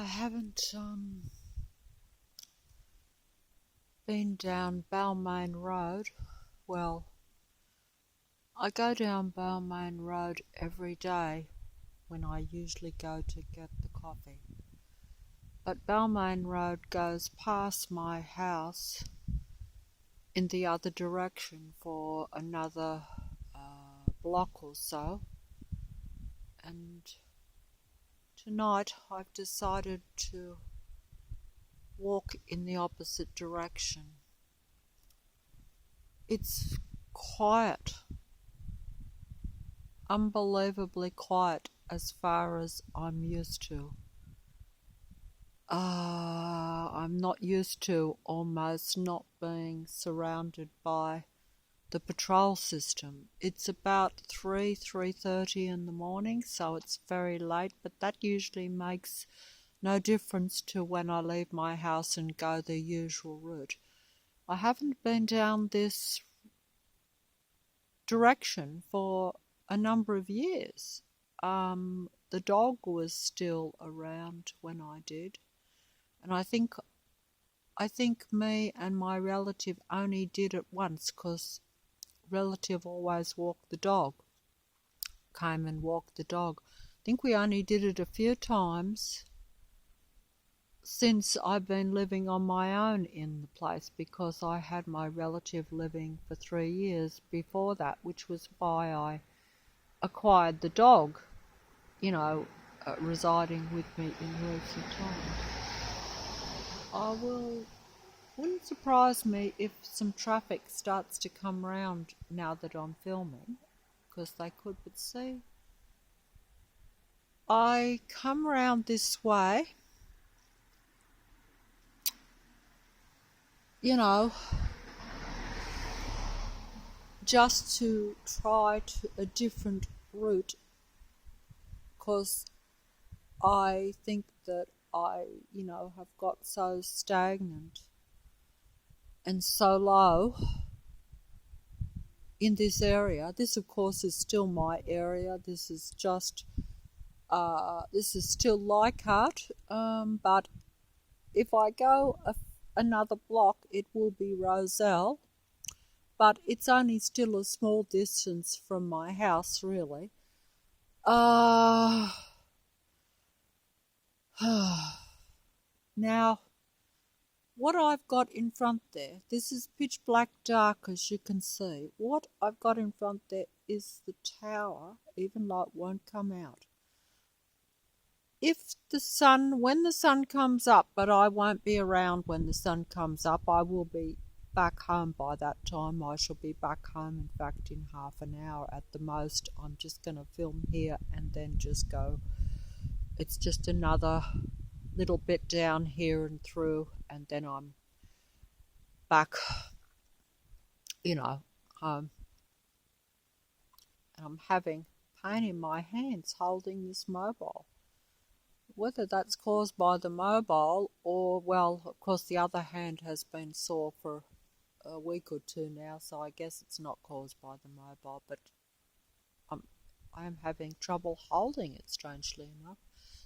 I haven't been down Balmain Road. Well, I go down Balmain Road every day when I usually go to get the coffee. But Balmain Road goes past my house in the other direction for another block or so. And tonight I've decided to walk in the opposite direction. It's quiet, unbelievably quiet as far as I'm used to. I'm not used to almost not being surrounded by the patrol system. It's about 3:30 in the morning, so it's very late, but that usually makes no difference to when I leave my house and go the usual route. I haven't been down this direction for a number of years. The dog was still around when I did, and I think me and my relative only did it once because relative always walked the dog, came and walked the dog. I think we only did it a few times since I've been living on my own in the place, because I had my relative living for 3 years before that, which was why I acquired the dog, residing with me in recent times. Wouldn't surprise me if some traffic starts to come round now that I'm filming, because they could, but see, I come round this way, just to try a different route, because I think that I, have got so stagnant and so low in this area. This, of course, is still my area. This is still Leichhardt, but if I go another block, it will be Rozelle, but it's only still a small distance from my house, really. Now, what I've got in front there, this is pitch black dark, as you can see. What I've got in front there is the tower. Even light won't come out. When the sun comes up, but I won't be around when the sun comes up, I will be back home by that time. I shall be back home, in fact, in half an hour at the most. I'm just going to film here and then just go. It's just another little bit down here and through, and then I'm back, home. And I'm having pain in my hands holding this mobile. Whether that's caused by the mobile or, well, of course the other hand has been sore for a week or two now, so I guess it's not caused by the mobile, but I am having trouble holding it, strangely enough.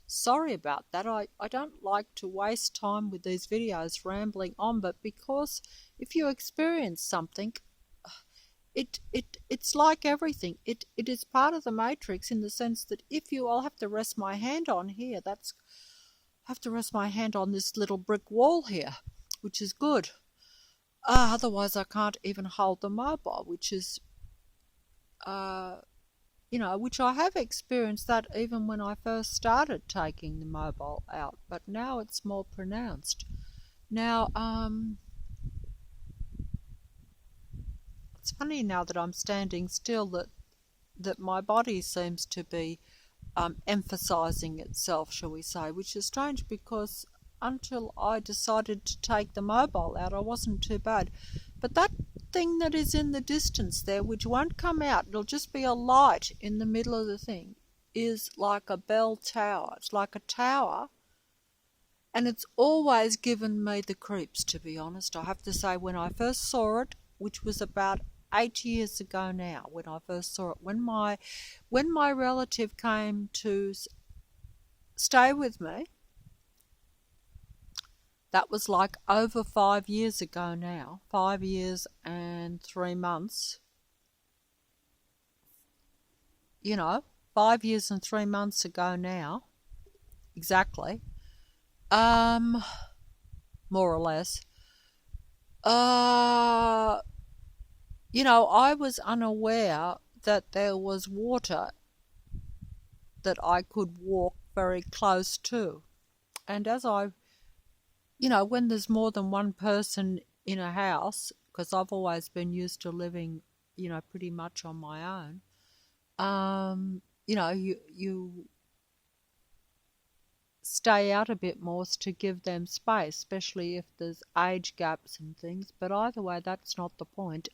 Sorry about that. I don't like to waste time with these videos rambling on, but because if you experience something, it's like everything. It is part of the matrix, in the sense that I'll have to rest my hand on here. Have to rest my hand on this little brick wall here, which is good. Otherwise I can't even hold the mobile, which is which I have experienced that even when I first started taking the mobile out, but now it's more pronounced. Now, it's funny now that I'm standing still that my body seems to be emphasizing itself, shall we say, which is strange, because until I decided to take the mobile out, I wasn't too bad. But that thing that is in the distance there, which won't come out, it'll just be a light in the middle of the thing, is like a bell tower. It's like a tower, and it's always given me the creeps, to be honest. I have to say, when I first saw it, which was about 8 years ago now, when I first saw it, when my relative came to stay with me, That was like over 5 years ago now. 5 years and 3 months. 5 years and 3 months ago now. Exactly. More or less. I was unaware that there was water that I could walk very close to. And when there's more than one person in a house, because I've always been used to living, pretty much on my own, you stay out a bit more to give them space, especially if there's age gaps and things. But either way, that's not the point.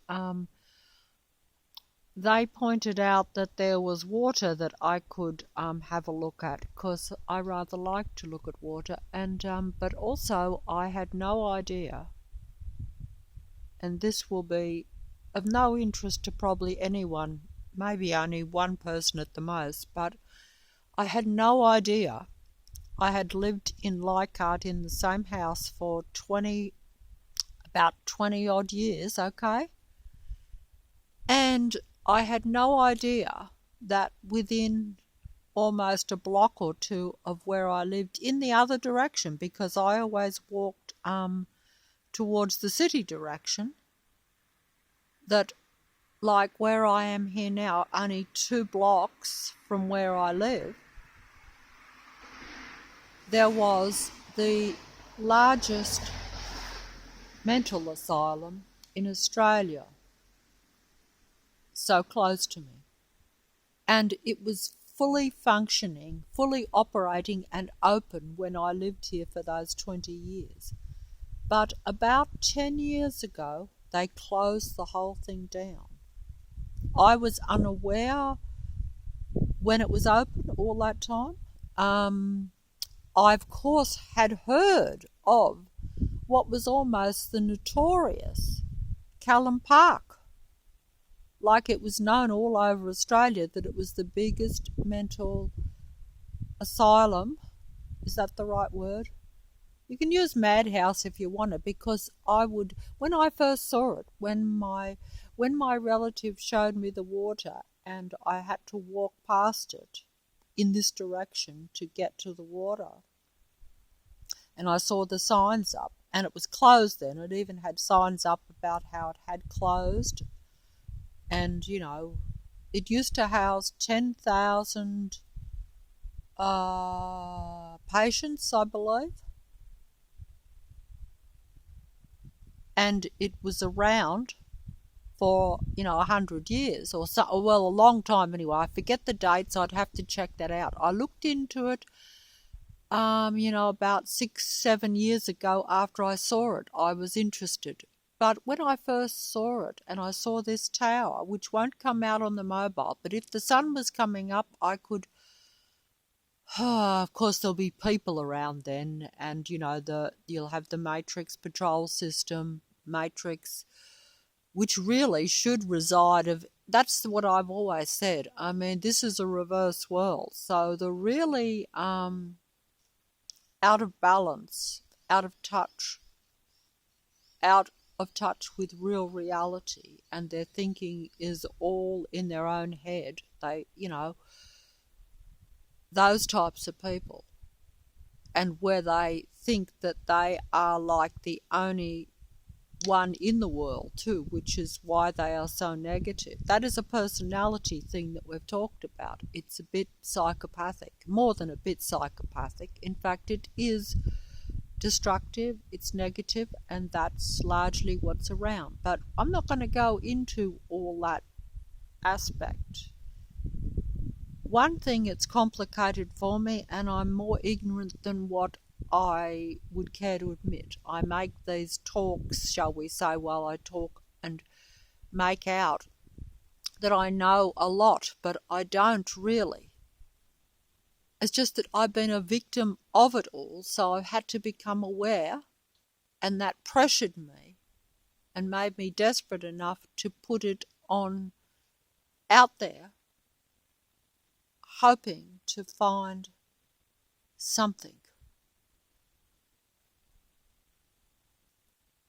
They pointed out that there was water that I could have a look at, because I rather like to look at water, and but also I had no idea, and this will be of no interest to probably anyone, maybe only one person at the most, but I had no idea. I had lived in Leichhardt in the same house for about 20 odd years, okay? And I had no idea that within almost a block or two of where I lived, in the other direction, because I always walked towards the city direction, that like where I am here now, only 2 blocks from where I live, there was the largest mental asylum in Australia, so close to me. And it was fully functioning, fully operating and open when I lived here for those 20 years. But about 10 years ago, they closed the whole thing down. I was unaware when it was open all that time. I, of course, had heard of what was almost the notorious Callum Park. Like it was known all over Australia that it was the biggest mental asylum. Is that the right word? You can use madhouse if you want it, because when I first saw it, when my relative showed me the water and I had to walk past it in this direction to get to the water, and I saw the signs up, and it was closed then. It even had signs up about how it had closed. And, it used to house 10,000 patients, I believe. And it was around for, 100 years or so. Well, a long time anyway. I forget the dates. I'd have to check that out. I looked into it, about 6-7 years ago after I saw it. I was interested. But when I first saw it, and I saw this tower, which won't come out on the mobile, but if the sun was coming up, I could, of course there'll be people around then, and you'll have the Matrix patrol system, Matrix, which really should reside that's what I've always said. I mean, this is a reverse world, so the really out of balance, out of touch with real reality, and their thinking is all in their own head. They, those types of people, and where they think that they are like the only one in the world too, which is why they are so negative. That is a personality thing that we've talked about. It's a bit psychopathic, more than a bit psychopathic. In fact, it is destructive, it's negative, and that's largely what's around. But I'm not going to go into all that aspect. One thing, it's complicated for me, and I'm more ignorant than what I would care to admit. I make these talks, shall we say, while I talk and make out that I know a lot, but I don't really. It's just that I've been a victim of it all, so I've had to become aware, and that pressured me and made me desperate enough to put it on out there, hoping to find something.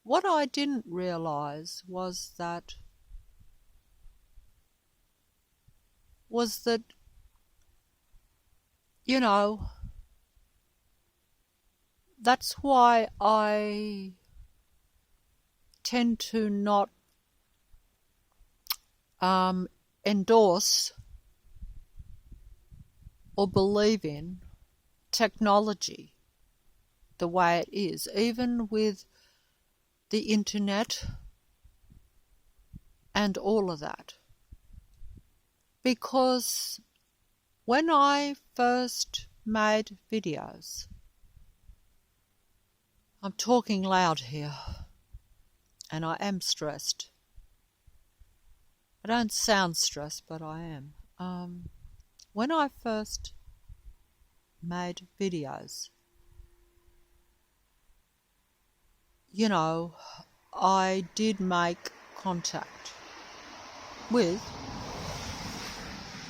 what I didn't realize was that you know, that's why I tend to not endorse or believe in technology the way it is, even with the internet and all of that. Because when I first made videos, I'm talking loud here, and I am stressed. I don't sound stressed, but I am. When I first made videos, you know, I did make contact with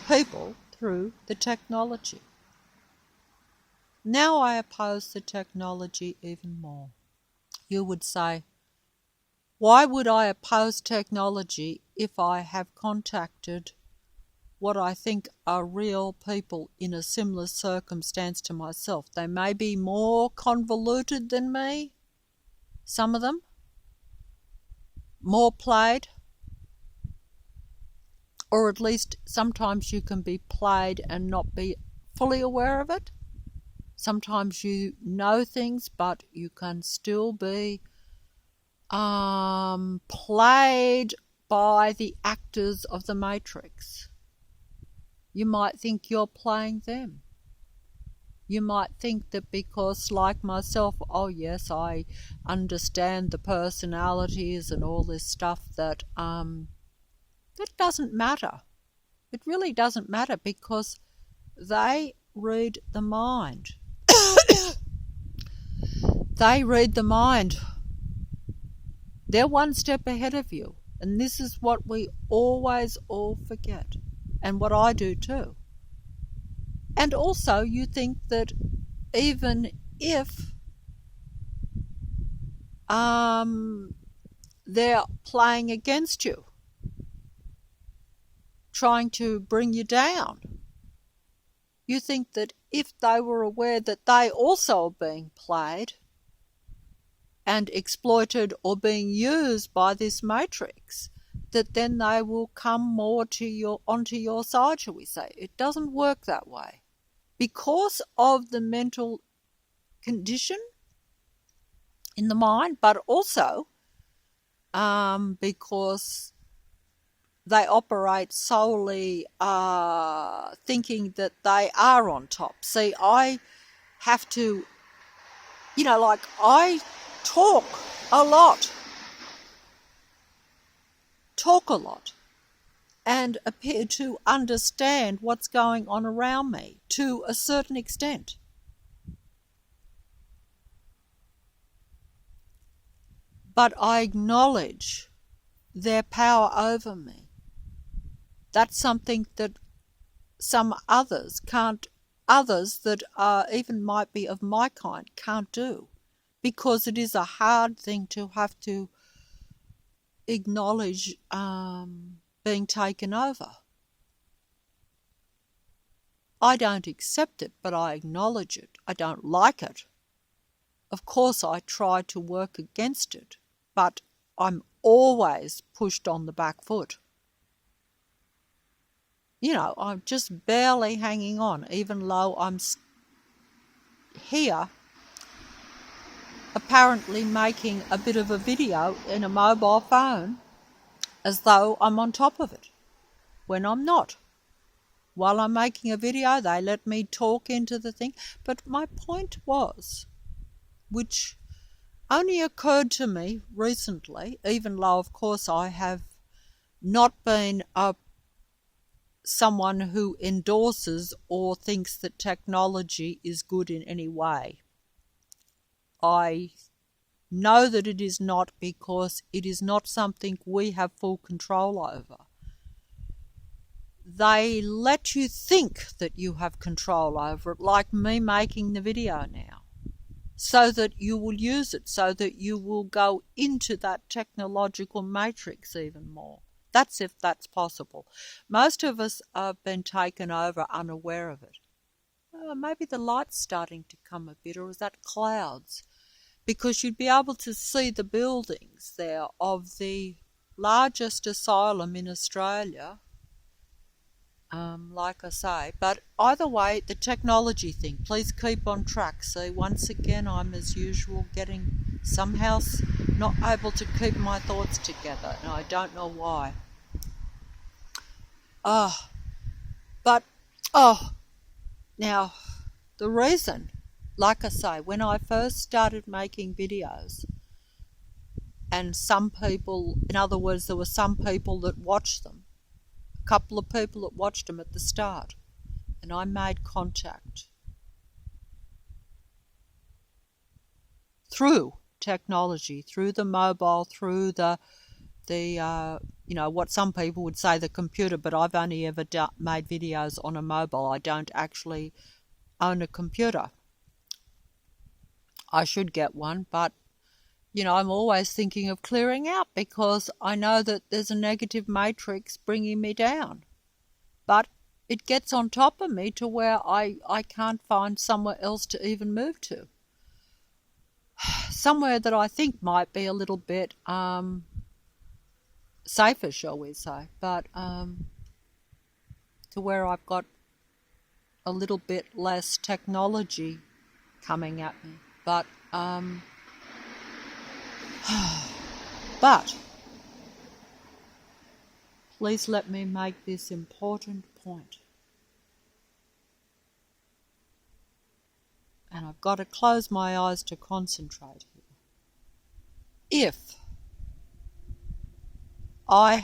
people through the technology. Now I oppose the technology even more. You would say, why would I oppose technology if I have contacted what I think are real people in a similar circumstance to myself? They may be more convoluted than me, some of them, more played, or at least sometimes you can be played and not be fully aware of it. Sometimes you know things, but you can still be played by the actors of the Matrix. You might think you're playing them. You might think that because, like myself, oh yes, I understand the personalities and all this stuff, that doesn't matter. It really doesn't matter, because they read the mind. They read the mind. They're one step ahead of you. And this is what we always all forget. And what I do too. And also you think that even if they're playing against you, trying to bring you down, you think that if they were aware that they also are being played and exploited or being used by this matrix, that then they will come more onto your side, shall we say. It doesn't work that way. Because of the mental condition in the mind, but also because they operate solely thinking that they are on top. See, I have to, like I talk a lot, and appear to understand what's going on around me to a certain extent. But I acknowledge their power over me. That's something that some others that even might be of my kind can't do, because it is a hard thing to have to acknowledge being taken over. I don't accept it, but I acknowledge it. I don't like it. Of course, I try to work against it, but I'm always pushed on the back foot. I'm just barely hanging on, even though I'm here apparently making a bit of a video in a mobile phone as though I'm on top of it, when I'm not. While I'm making a video, they let me talk into the thing. But my point was, which only occurred to me recently, even though, of course, I have not been someone who endorses or thinks that technology is good in any way. I know that it is not, because it is not something we have full control over. They let you think that you have control over it, like me making the video now. so that you will use it, so that you will go into that technological matrix even more. That's if that's possible. Most of us have been taken over unaware of it. Maybe the light's starting to come a bit, or is that clouds? Because you'd be able to see the buildings there of the largest asylum in Australia, like I say. But either way, the technology thing, please keep on track. See, once again, I'm as usual getting somehow not able to keep my thoughts together, and I don't know why. Oh, but, now, the reason, like I say, when I first started making videos, and some people, in other words, there were some people that watched them, a couple of people that watched them at the start, and I made contact through technology, through the mobile, through the what some people would say the computer, but I've only ever made videos on a mobile. I don't actually own a computer. I should get one, but I'm always thinking of clearing out because I know that there's a negative matrix bringing me down. But it gets on top of me to where I can't find somewhere else to even move to. Somewhere that I think might be a little bit safer, shall we say, but to where I've got a little bit less technology coming at me. But please let me make this important point. And I've got to close my eyes to concentrate here. If I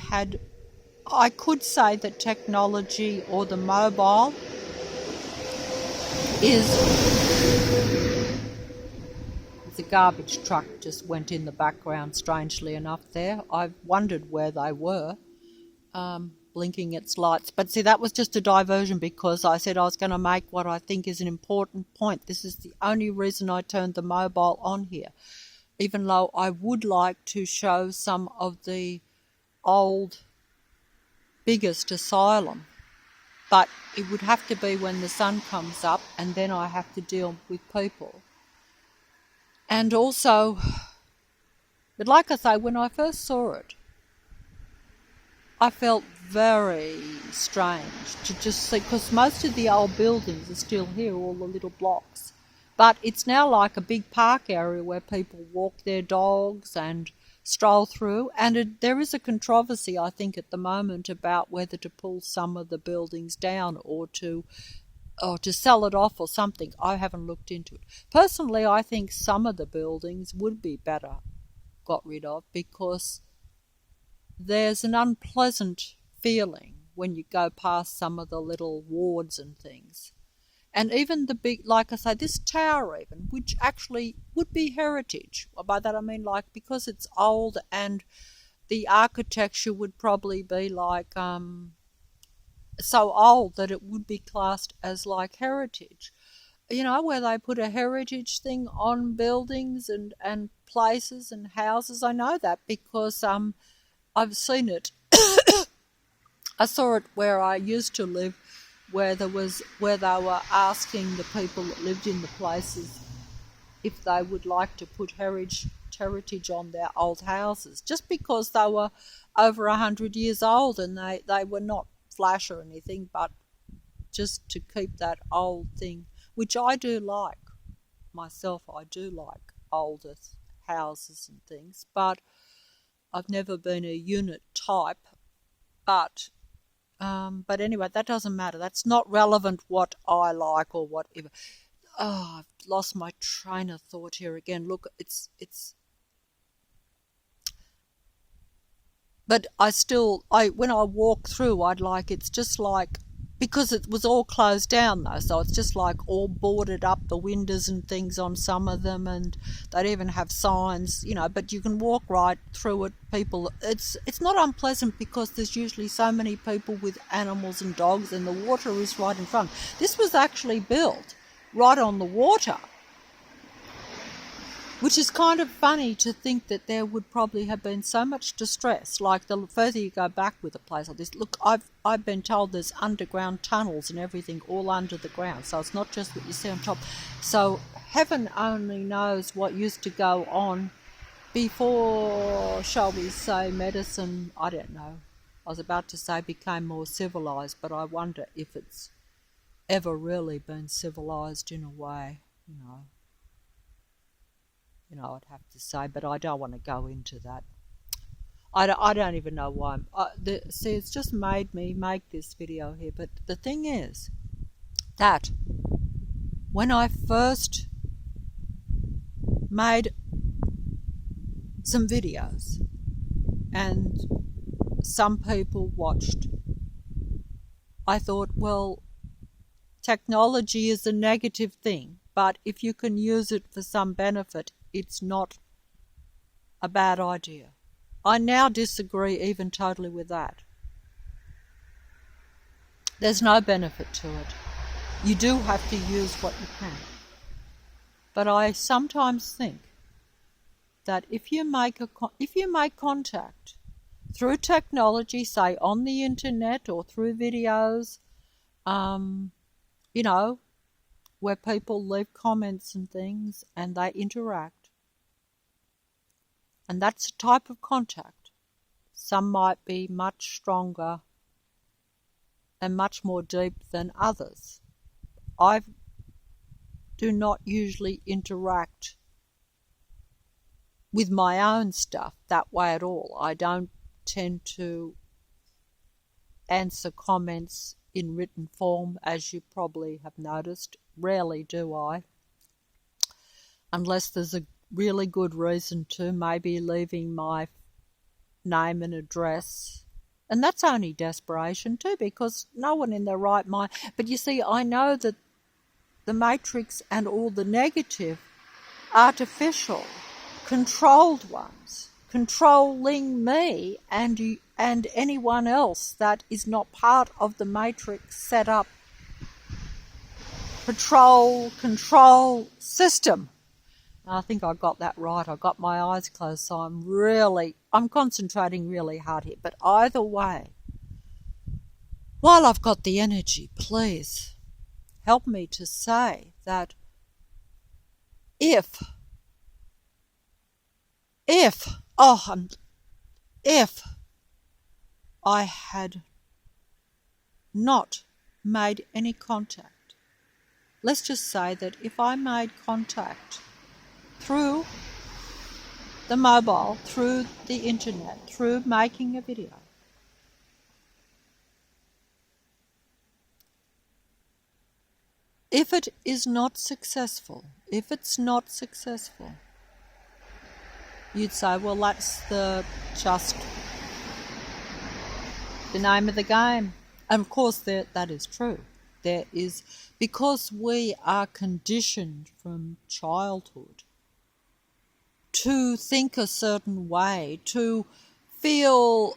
could say that technology or the mobile the garbage truck just went in the background, strangely enough there. I've wondered where they were, blinking its lights. But see, that was just a diversion because I said I was going to make what I think is an important point. This is the only reason I turned the mobile on here, even though I would like to show some of the old, biggest asylum. But it would have to be when the sun comes up, and then I have to deal with people. And also, but like I say, when I first saw it, I felt very strange to just see, because most of the old buildings are still here, all the little blocks. But it's now like a big park area where people walk their dogs and stroll through. And there is a controversy, I think, at the moment about whether to pull some of the buildings down or to sell it off or something. I haven't looked into it. Personally, I think some of the buildings would be better got rid of because there's an unpleasant feeling when you go past some of the little wards and things. And even the big, like I say, this tower even, which actually would be heritage. By that I mean because it's old and the architecture would probably be so old that it would be classed as like heritage. Where they put a heritage thing on buildings and places and houses. I know that because I've seen it. I saw it where I used to live, where they were asking the people that lived in the places if they would like to put heritage on their old houses, just because they were over 100 years old and they were not flash or anything, but just to keep that old thing, which I do like myself. I do like older houses and things, but I've never been a unit type. But anyway, that doesn't matter. That's not relevant what I like or whatever. Oh, I've lost my train of thought here again. Look, it's but when I walk through, it's just like, because it was all closed down though, so it's just like all boarded up, the windows and things on some of them, and they'd even have signs, but you can walk right through it. People, it's not unpleasant because there's usually so many people with animals and dogs, and the water is right in front. This was actually built right on the water. Which is kind of funny to think that there would probably have been so much distress. Like the further you go back with a place like this, look, I've been told there's underground tunnels and everything all under the ground, so it's not just what you see on top. So heaven only knows what used to go on before, shall we say, medicine. I don't know. I was about to say became more civilized, but I wonder if it's ever really been civilized in a way, you know. I'd have to say, but I don't want to go into that. I don't even know why. See, it's just made me make this video here. But the thing is that when I first made some videos and some people watched, I thought, well, technology is a negative thing, but if you can use it for some benefit, it's not a bad idea. I now disagree even totally with that. There's no benefit to it. You do have to use what you can. But I sometimes think that if you make contact through technology, say on the internet or through videos, where people leave comments and things and they interact, and that's a type of contact. Some might be much stronger and much more deep than others. I do not usually interact with my own stuff that way at all. I don't tend to answer comments in written form, as you probably have noticed. Rarely do I, unless there's a really good reason to, maybe leaving my name and address. And that's only desperation too, because no one in their right mind. But you see, I know that the matrix and all the negative, artificial, controlled ones, controlling me and anyone else that is not part of the matrix set up control system. I think I got that right. I got my eyes closed, so I'm concentrating really hard here. But either way, while I've got the energy, please help me to say that if I had not made any contact, let's just say that if I made contact through the mobile, through the internet, through making a video, if it's not successful, you'd say, well, that's just the name of the game. And of course that is true. There is, because we are conditioned from childhood to think a certain way, to feel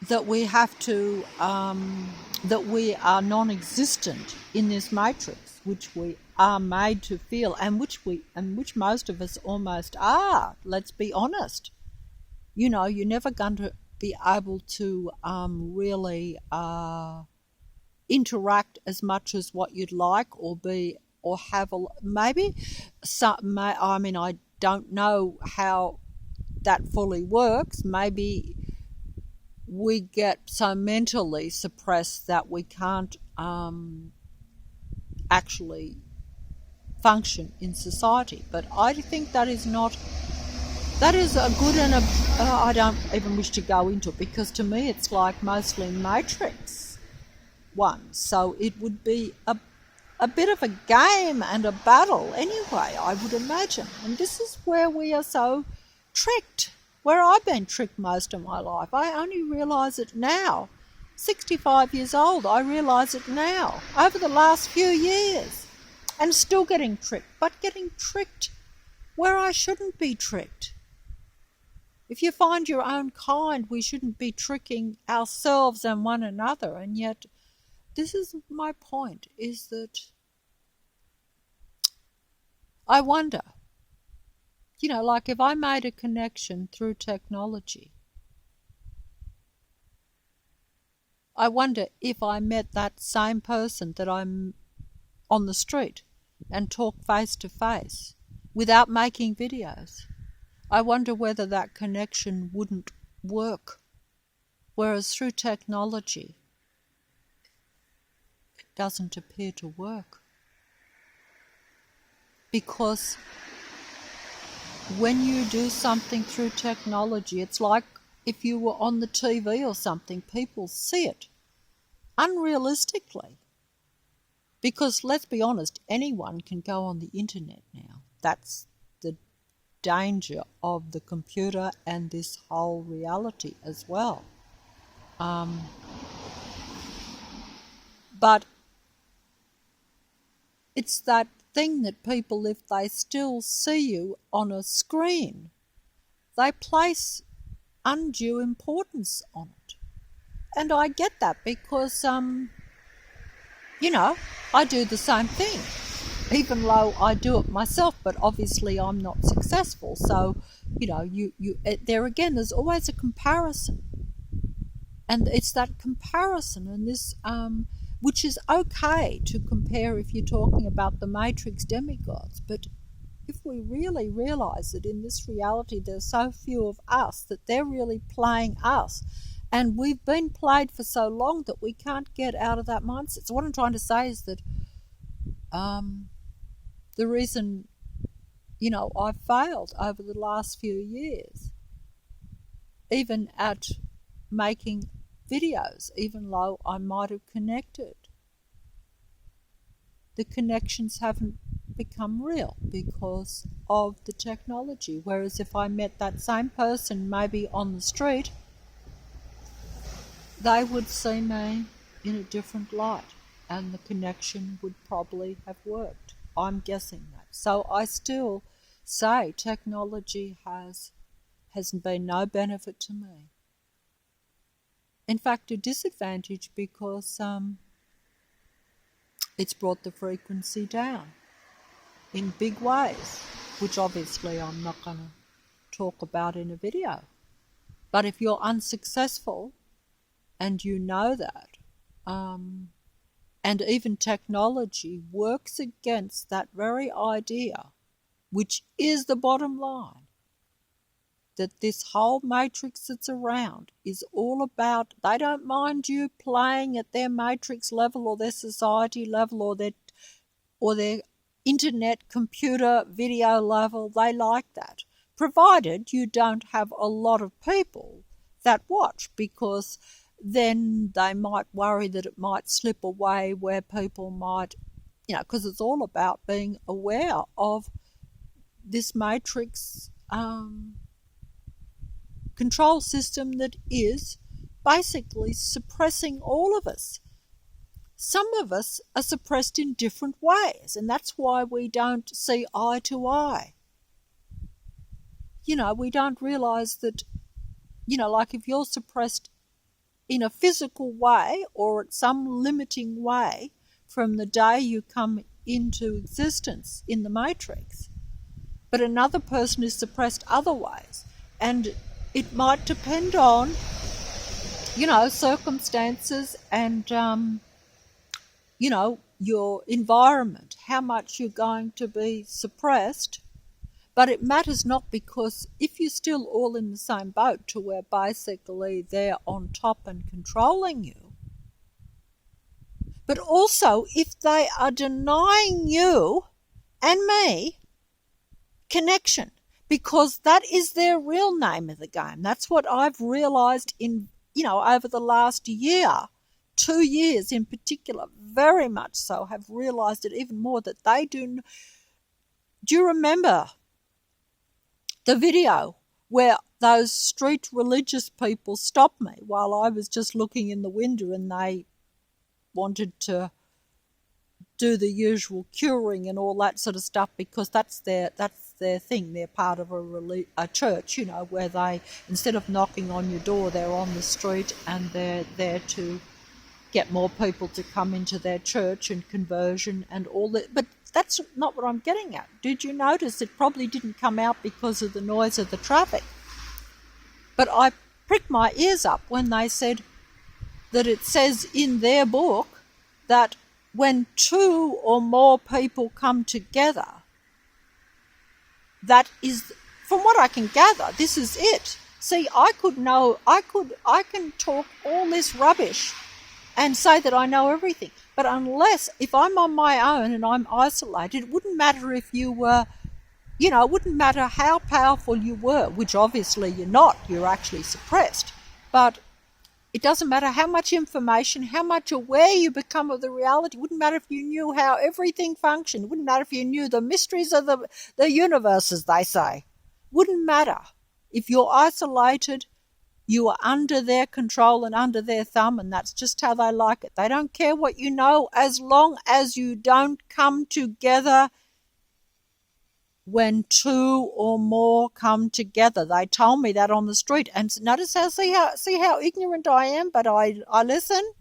that we have to, that we are non-existent in this matrix, which we are made to feel, and which most of us almost are. Let's be honest. You're never going to be able to really interact as much as what you'd like, or have maybe some. I mean, I don't know how that fully works. Maybe we get so mentally suppressed that we can't actually function in society. But I think that is a good and I don't even wish to go into it, because to me it's like mostly Matrix one. So it would be a bit of a game and a battle anyway, I would imagine. And this is where we are so tricked, where I've been tricked most of my life. I only realise it now. 65 years old, I realise it now, over the last few years. And still getting tricked, but getting tricked where I shouldn't be tricked. If you find your own kind, we shouldn't be tricking ourselves and one another. And yet, this is my point, is that I wonder Like if I made a connection through technology, I wonder if I met that same person that I'm on the street and talk face to face without making videos. I wonder whether that connection wouldn't work. Whereas through technology, it doesn't appear to work. Because when you do something through technology, it's like if you were on the TV or something, people see it unrealistically. Because let's be honest, anyone can go on the internet now. That's the danger of the computer and this whole reality as well. But it's that thing that people, if they still see you on a screen, they place undue importance on it. And I get that because, I do the same thing, even though I do it myself, but obviously I'm not successful. So, there again, there's always a comparison. And it's that comparison and this, which is okay to compare if you're talking about the Matrix demigods. But if we really realise that in this reality there's so few of us, that they're really playing us, and we've been played for so long that we can't get out of that mindset. So what I'm trying to say is that the reason, I've failed over the last few years, even at making videos, even though I might have connected, the connections haven't become real because of the technology. Whereas if I met that same person maybe on the street, they would see me in a different light and the connection would probably have worked. I'm guessing that. So I still say technology has been no benefit to me. In fact, a disadvantage because it's brought the frequency down in big ways, which obviously I'm not going to talk about in a video. But if you're unsuccessful and you know that, and even technology works against that very idea, which is the bottom line, that this whole matrix that's around is all about, they don't mind you playing at their matrix level or their society level or their internet, computer, video level. They like that, provided you don't have a lot of people that watch, because then they might worry that it might slip away where people might, because it's all about being aware of this matrix control system that is basically suppressing all of us. Some of us are suppressed in different ways, and that's why we don't see eye to eye. We don't realise that, like if you're suppressed in a physical way or at some limiting way from the day you come into existence in the matrix, but another person is suppressed other ways, and it might depend on, circumstances and, your environment, how much you're going to be suppressed. But it matters not, because if you're still all in the same boat to where basically they're on top and controlling you, but also if they are denying you and me connection, because that is their real name of the game. That's what I've realised in, over the last year, 2 years in particular, very much so, have realised it even more, that they do. Do you remember the video where those street religious people stopped me while I was just looking in the window and they wanted to do the usual curing and all that sort of stuff, because that's their thing. They're part of a church, where they, instead of knocking on your door, they're on the street and they're there to get more people to come into their church and conversion and all that. But that's not what I'm getting at. Did you notice it probably didn't come out because of the noise of the traffic? But I pricked my ears up when they said that it says in their book that when two or more people come together, that is, from what I can gather, this is it. See, I can talk all this rubbish and say that I know everything. But if I'm on my own and I'm isolated, it wouldn't matter if you were, it wouldn't matter how powerful you were, which obviously you're not, you're actually suppressed. But it doesn't matter how much information, how much aware you become of the reality. It wouldn't matter if you knew how everything functioned. It wouldn't matter if you knew the mysteries of the universe, as they say. Wouldn't matter. If you're isolated, you are under their control and under their thumb, and that's just how they like it. They don't care what you know as long as you don't come together. When two or more come together. They told me that on the street. And notice see how ignorant I am, but I listen,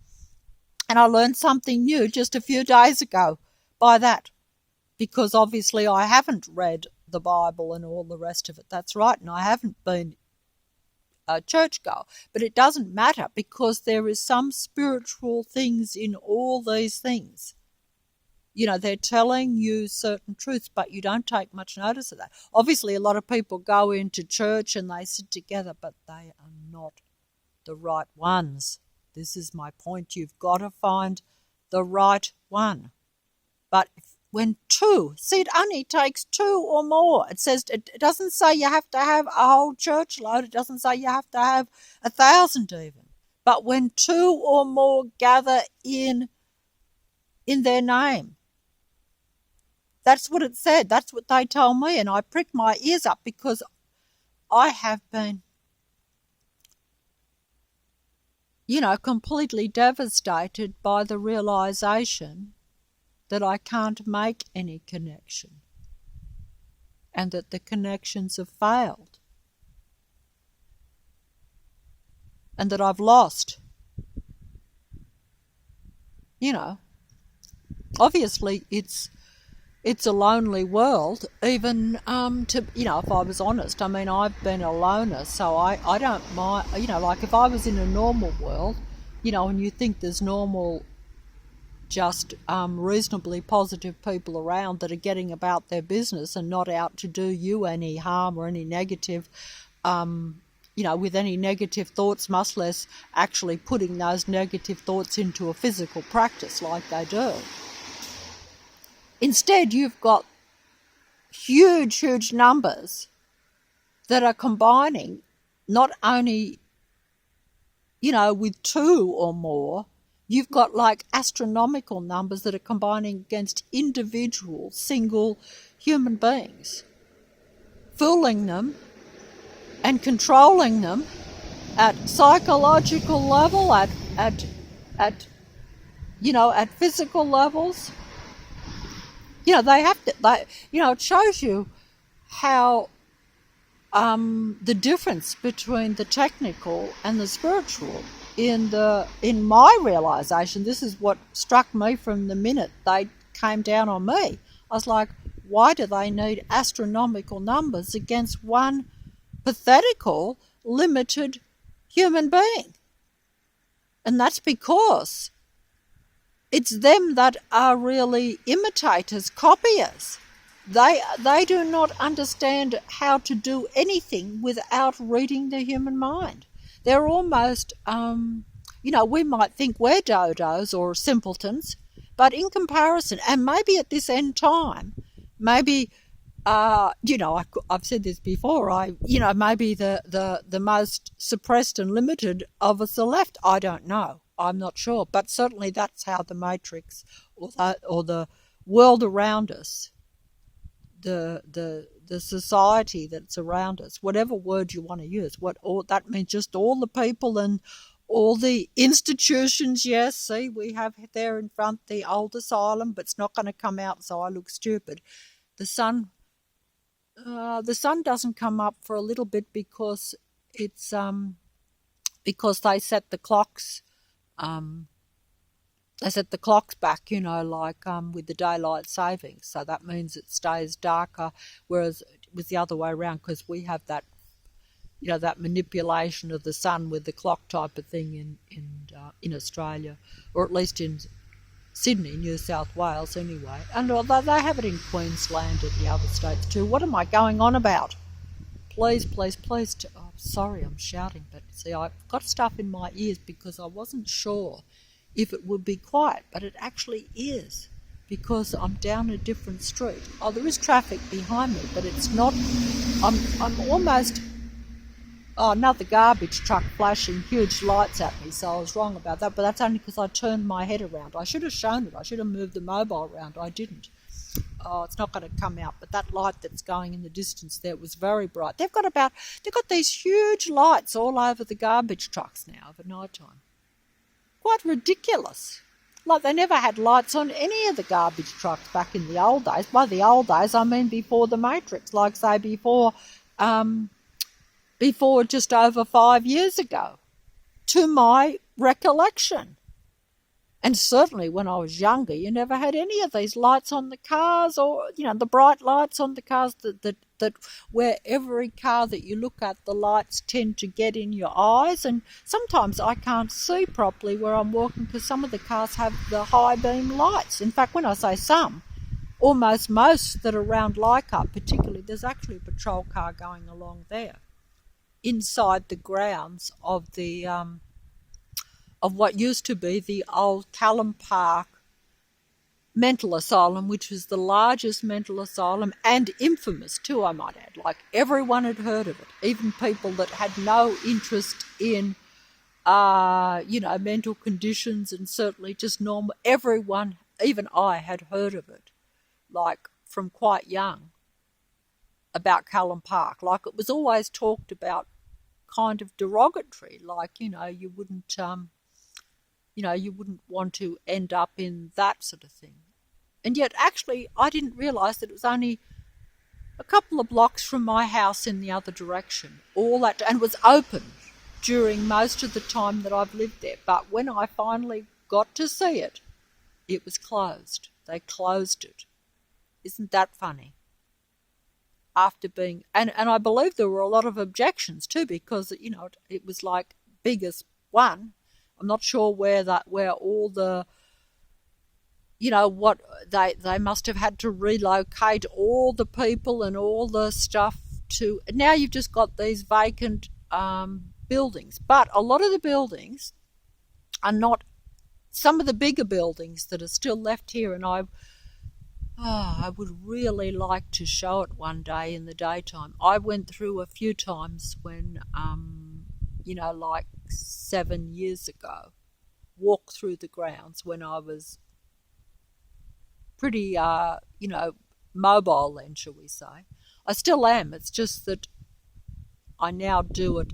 and I learned something new just a few days ago by that. Because obviously I haven't read the Bible and all the rest of it. That's right, and I haven't been a churchgoer. But it doesn't matter, because there is some spiritual things in all these things. They're telling you certain truths, but you don't take much notice of that. Obviously, a lot of people go into church and they sit together, but they are not the right ones. This is my point. You've got to find the right one. But when two, see, it only takes two or more. It says, it doesn't say you have to have a whole church load. It doesn't say you have to have 1,000 even. But when two or more gather in their name, that's what it said. That's what they told me. And I pricked my ears up, because I have been, completely devastated by the realization that I can't make any connection, and that the connections have failed, and that I've lost. Obviously it's a lonely world, even if I was honest. I mean, I've been a loner, so I don't mind, like if I was in a normal world, and you think there's normal, just reasonably positive people around that are getting about their business and not out to do you any harm or any negative, with any negative thoughts, much less actually putting those negative thoughts into a physical practice like they do. Instead, you've got huge numbers that are combining, not only, with two or more, you've got like astronomical numbers that are combining against individual, single human beings, fooling them and controlling them at psychological level, at physical levels. They have to, it shows you how the difference between the technical and the spiritual in my realization. This is what struck me from the minute they came down on me. I was like, why do they need astronomical numbers against one pathetical, limited human being? And that's because it's them that are really imitators, copiers. They do not understand how to do anything without reading the human mind. They're almost, we might think we're dodos or simpletons, but in comparison, and maybe at this end time, maybe, I've said this before, maybe the most suppressed and limited of us are left. I don't know. I'm not sure, but certainly that's how the matrix or the world around us, the society that's around us, whatever word you want to use, that means just all the people and all the institutions. Yes, see, we have there in front the old asylum, but it's not going to come out, so I look stupid. The sun doesn't come up for a little bit because it's because they set the clocks. they set the clocks back, like with the daylight savings. So that means it stays darker, whereas it was the other way around because we have that, that manipulation of the sun with the clock type of thing in Australia, or at least in Sydney, New South Wales anyway. And although they have it in Queensland and the other states too. What am I going on about? Please, please, please. Oh, sorry, I'm shouting, but see, I've got stuff in my ears because I wasn't sure if it would be quiet, but it actually is because I'm down a different street. Oh, there is traffic behind me, but it's not. I'm almost. Oh, another garbage truck flashing huge lights at me, so I was wrong about that, but that's only because I turned my head around. I should have shown it. I should have moved the mobile around. I didn't. Oh, it's not going to come out, but that light that's going in the distance there was very bright. They've got these huge lights all over the garbage trucks now over night time. Quite ridiculous. Like they never had lights on any of the garbage trucks back in the old days. By the old days, I mean before the Matrix, like say before just over 5 years ago, to my recollection. And certainly when I was younger, you never had any of these lights on the cars, or, the bright lights on the cars that where every car that you look at, the lights tend to get in your eyes. And sometimes I can't see properly where I'm walking because some of the cars have the high beam lights. In fact, when I say some, almost most that are around Leichhardt particularly, there's actually a patrol car going along there inside the grounds of the of what used to be the old Callum Park mental asylum, which was the largest mental asylum and infamous too, I might add. Like everyone had heard of it, even people that had no interest in mental conditions and certainly just normal. Everyone, even I, had heard of it, like from quite young, about Callum Park. Like it was always talked about kind of derogatory, like, you wouldn't want to end up in that sort of thing. And yet actually I didn't realise that it was only a couple of blocks from my house in the other direction, and was open during most of the time that I've lived there. But when I finally got to see it, it was closed. They closed it. Isn't that funny? After being, and I believe there were a lot of objections too, because it was like biggest one. I'm not sure where all the, what they must have had to relocate all the people and all the stuff to. Now you've just got these vacant buildings, but a lot of the buildings are not. Some of the bigger buildings that are still left here, and I would really like to show it one day in the daytime. I went through a few times when, like 7 years ago, walked through the grounds when I was pretty, mobile then, shall we say. I still am. It's just that I now do it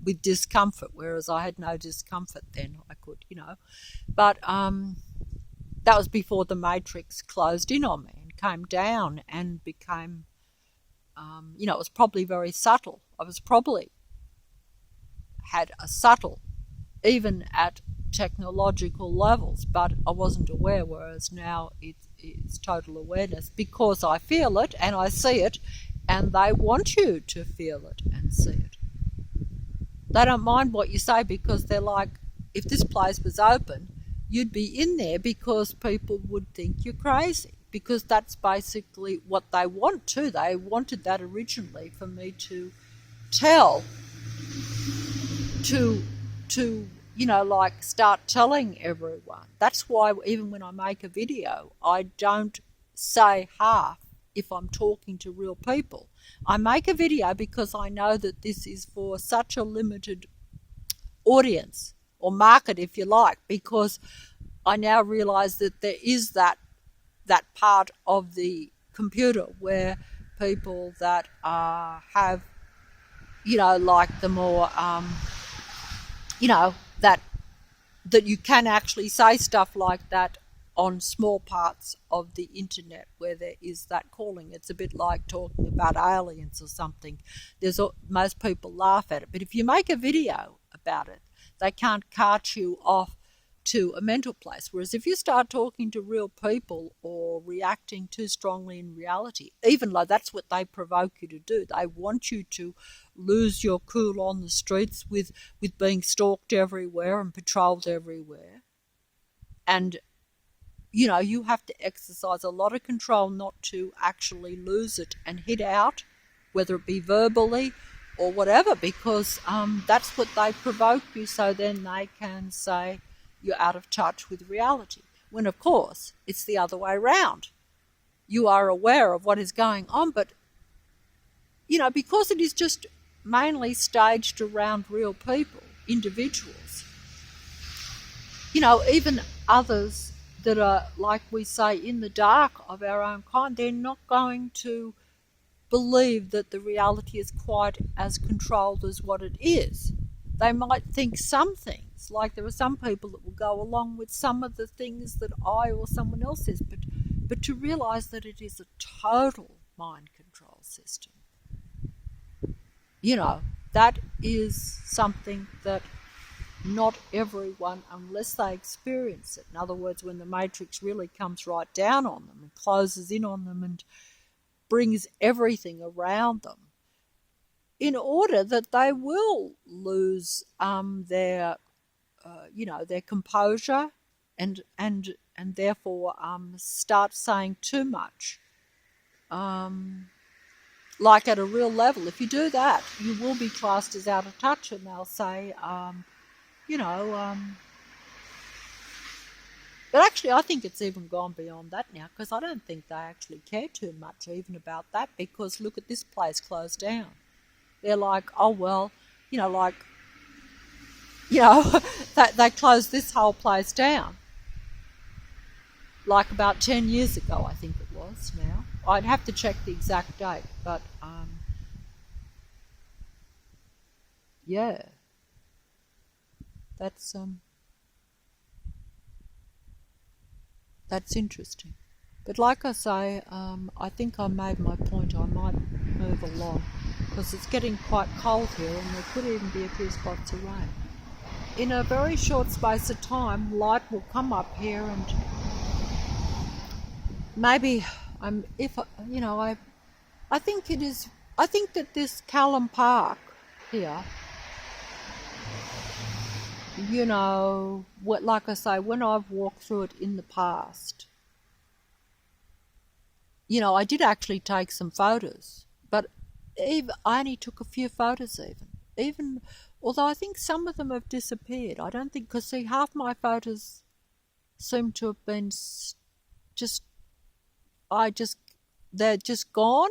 with discomfort, whereas I had no discomfort then. I could, But that was before the Matrix closed in on me and came down and became, it was probably very subtle. I was probably had a subtle, even at technological levels, but I wasn't aware, whereas now it's total awareness because I feel it and I see it, and they want you to feel it and see it. They don't mind what you say because they're like, if this place was open, you'd be in there because people would think you're crazy, because that's basically what they want too. They wanted that originally for me to tell, to start telling everyone. That's why even when I make a video, I don't say half if I'm talking to real people. I make a video because I know that this is for such a limited audience, or market if you like, because I now realise that there is that part of the computer where people that have, like the more, that you can actually say stuff like that on small parts of the internet where there is that calling. It's a bit like talking about aliens or something. Most people laugh at it, but if you make a video about it, they can't cart you off to a mental place. Whereas if you start talking to real people or reacting too strongly in reality, even though that's what they provoke you to do, they want you to lose your cool on the streets with being stalked everywhere and patrolled everywhere. And, you have to exercise a lot of control not to actually lose it and hit out, whether it be verbally or whatever, because that's what they provoke you, so then they can say you're out of touch with reality. When, of course, it's the other way around. You are aware of what is going on, but, because it is just mainly staged around real people, individuals, even others that are, like we say, in the dark of our own kind, they're not going to believe that the reality is quite as controlled as what it is. They might think some things, like there are some people that will go along with some of the things that I or someone else says, but to realise that it is a total mind control system, that is something that not everyone, unless they experience it. In other words, when the matrix really comes right down on them and closes in on them and brings everything around them, in order that they will lose their composure and therefore start saying too much, like at a real level. If you do that, you will be classed as out of touch, and they'll say, but actually, I think it's even gone beyond that now, because I don't think they actually care too much even about that, because look at this place closed down. They're like, oh, well, they closed this whole place down. Like about 10 years ago, I think it was now. I'd have to check the exact date, but yeah, that's interesting. But like I say, I think I made my point. I might move along, because it's getting quite cold here and there could even be a few spots of rain. In a very short space of time, light will come up here, and maybe I think it is. I think that this Callum Park here, like I say, when I've walked through it in the past, I did actually take some photos, but I only took a few photos even, although I think some of them have disappeared. I don't think, because see, half my photos seem to have been they're just gone.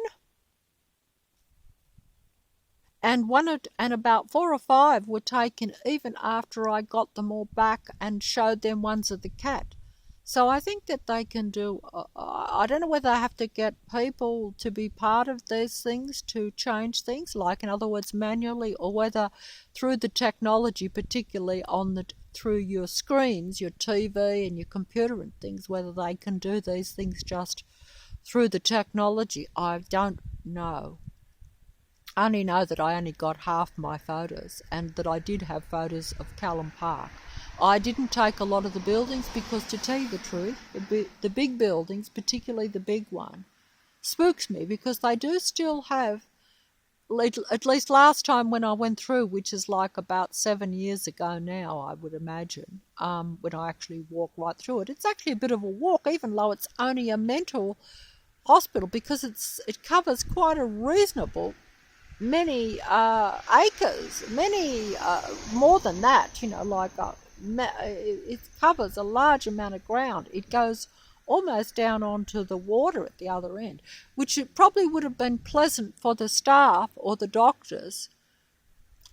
And about 4 or 5 were taken even after I got them all back and showed them ones of the cat. So I think that they can do, I don't know whether I have to get people to be part of these things to change things, like in other words manually, or whether through the technology, particularly through your screens, your TV and your computer and things, whether they can do these things just through the technology. I don't know. I only know that I only got half my photos, and that I did have photos of Callum Park. I didn't take a lot of the buildings because, to tell you the truth, the big buildings, particularly the big one, spooks me, because they do still have, at least last time when I went through, which is like about 7 years ago now, I would imagine, when I actually walked right through it. It's actually a bit of a walk, even though it's only a mental hospital, because it covers quite a reasonable many acres, many more than that, it covers a large amount of ground. It goes almost down onto the water at the other end, which it probably would have been pleasant for the staff or the doctors,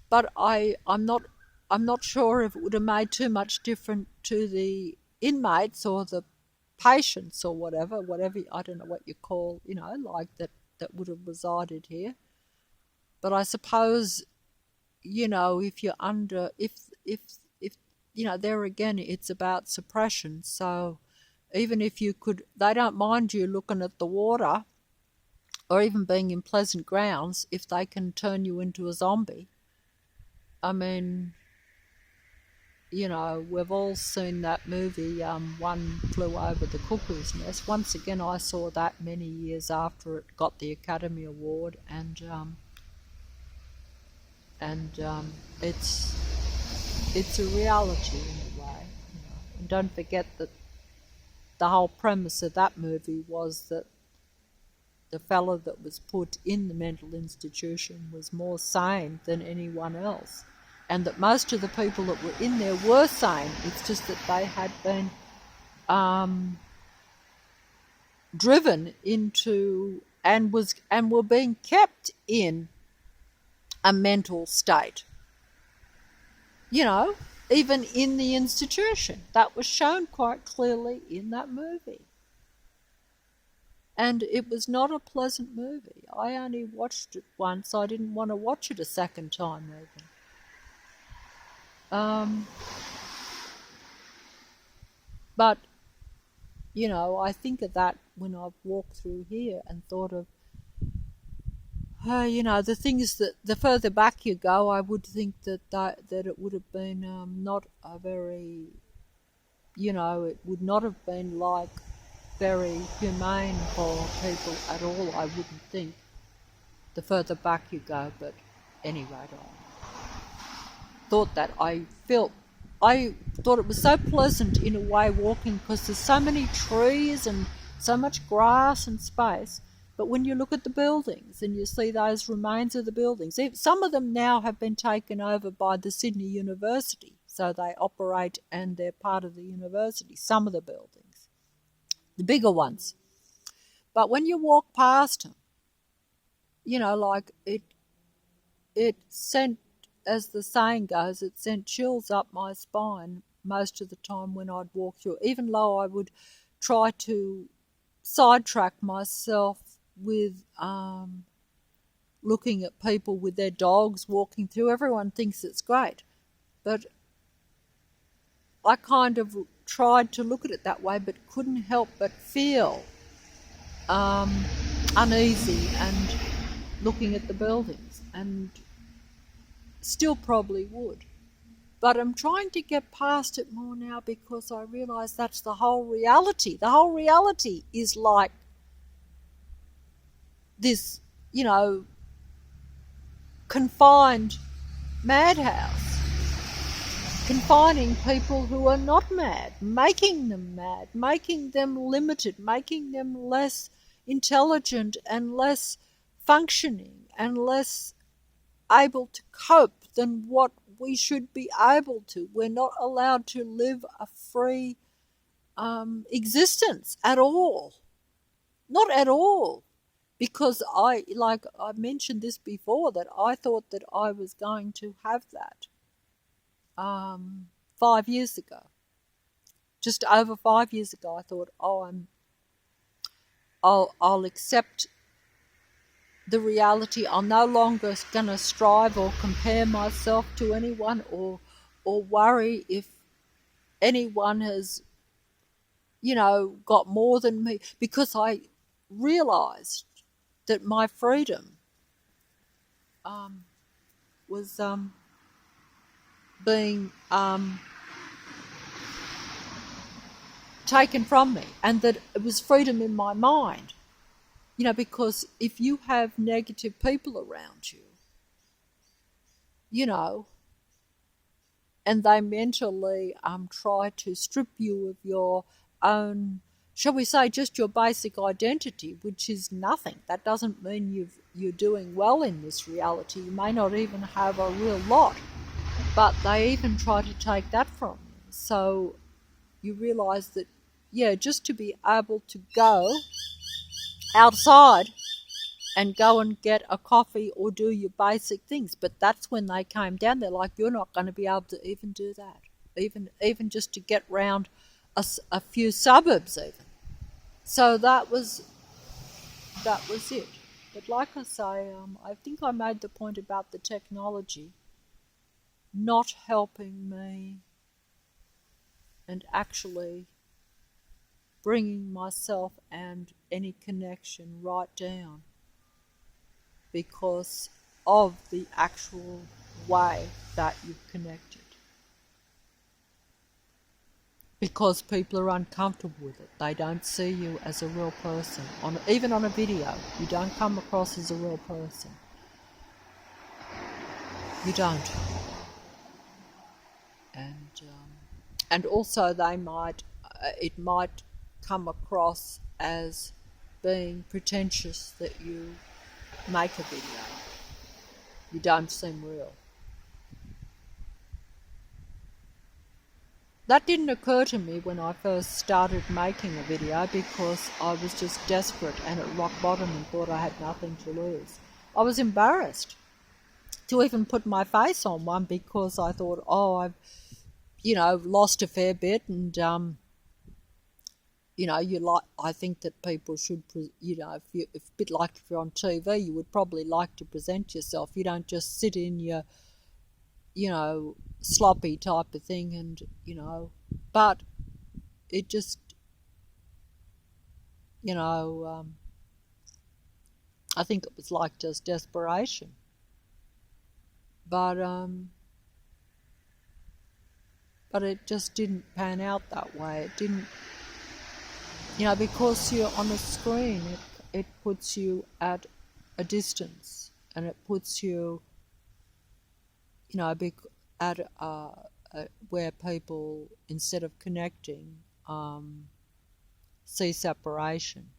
but I'm not sure if it would have made too much difference to the inmates or the patients or whatever, I don't know what you call, like that would have resided here. But I suppose, if you're there again, it's about suppression. So even if you could, they don't mind you looking at the water or even being in pleasant grounds if they can turn you into a zombie. I mean, we've all seen that movie, One Flew Over the Cuckoo's Nest. Once again, I saw that many years after it got the Academy Award, and it's a reality in a way. And don't forget that the whole premise of that movie was that the fellow that was put in the mental institution was more sane than anyone else, and that most of the people that were in there were sane. It's just that they had been driven into and were being kept in a mental state. Even in the institution, that was shown quite clearly in that movie. And it was not a pleasant movie. I only watched it once. I didn't want to watch it a second time even. But, I think of that when I've walked through here and thought of, the things that the further back you go, I would think that it would have been not a very, it would not have been like very humane for people at all, I wouldn't think, the further back you go. But anyway, I thought it was so pleasant in a way walking, because there's so many trees and so much grass and space. But when you look at the buildings and you see those remains of the buildings, some of them now have been taken over by the Sydney University, so they operate and they're part of the university, some of the buildings, the bigger ones. But when you walk past them, like it sent, as the saying goes, it sent chills up my spine most of the time when I'd walk through, even though I would try to sidetrack myself with looking at people with their dogs walking through. Everyone thinks it's great, but I kind of tried to look at it that way, but couldn't help but feel uneasy and looking at the buildings, and still probably would. But I'm trying to get past it more now, because I realise that's the whole reality. The whole reality is like this, confined madhouse, confining people who are not mad, making them mad, making them limited, making them less intelligent and less functioning and less able to cope than what we should be able to. We're not allowed to live a free existence at all. Not at all. Because I mentioned this before, that I thought that I was going to have that 5 years ago. Just over 5 years ago, I thought, I'll accept the reality. I'm no longer going to strive or compare myself to anyone, or worry if anyone has, got more than me, because I realised that my freedom was being taken from me, and that it was freedom in my mind. Because if you have negative people around you, and they mentally try to strip you of your own, shall we say, just your basic identity, which is nothing. That doesn't mean you're doing well in this reality. You may not even have a real lot, but they even try to take that from you. So you realise that, just to be able to go outside and go and get a coffee or do your basic things. But that's when they came down. They're like, you're not going to be able to even do that, even just to get round a few suburbs even. So that was it. But like I say, I think I made the point about the technology not helping me and actually bringing myself and any connection right down, because of the actual way that you've connected. because people are uncomfortable with it. They don't see you as a real person. Even on a video, you don't come across as a real person. You don't. And also it might come across as being pretentious that you make a video. You don't seem real. That didn't occur to me when I first started making a video, because I was just desperate and at rock bottom and thought I had nothing to lose. I was embarrassed to even put my face on one, because I thought, I've, lost a fair bit, and I think that people should, if a bit like if you're on TV, you would probably like to present yourself. You don't just sit in your, sloppy type of thing, and but it just, I think it was like just desperation, but it just didn't pan out that way. It didn't, because you're on a screen, it puts you at a distance, and it puts you, at where people, instead of connecting, see separation.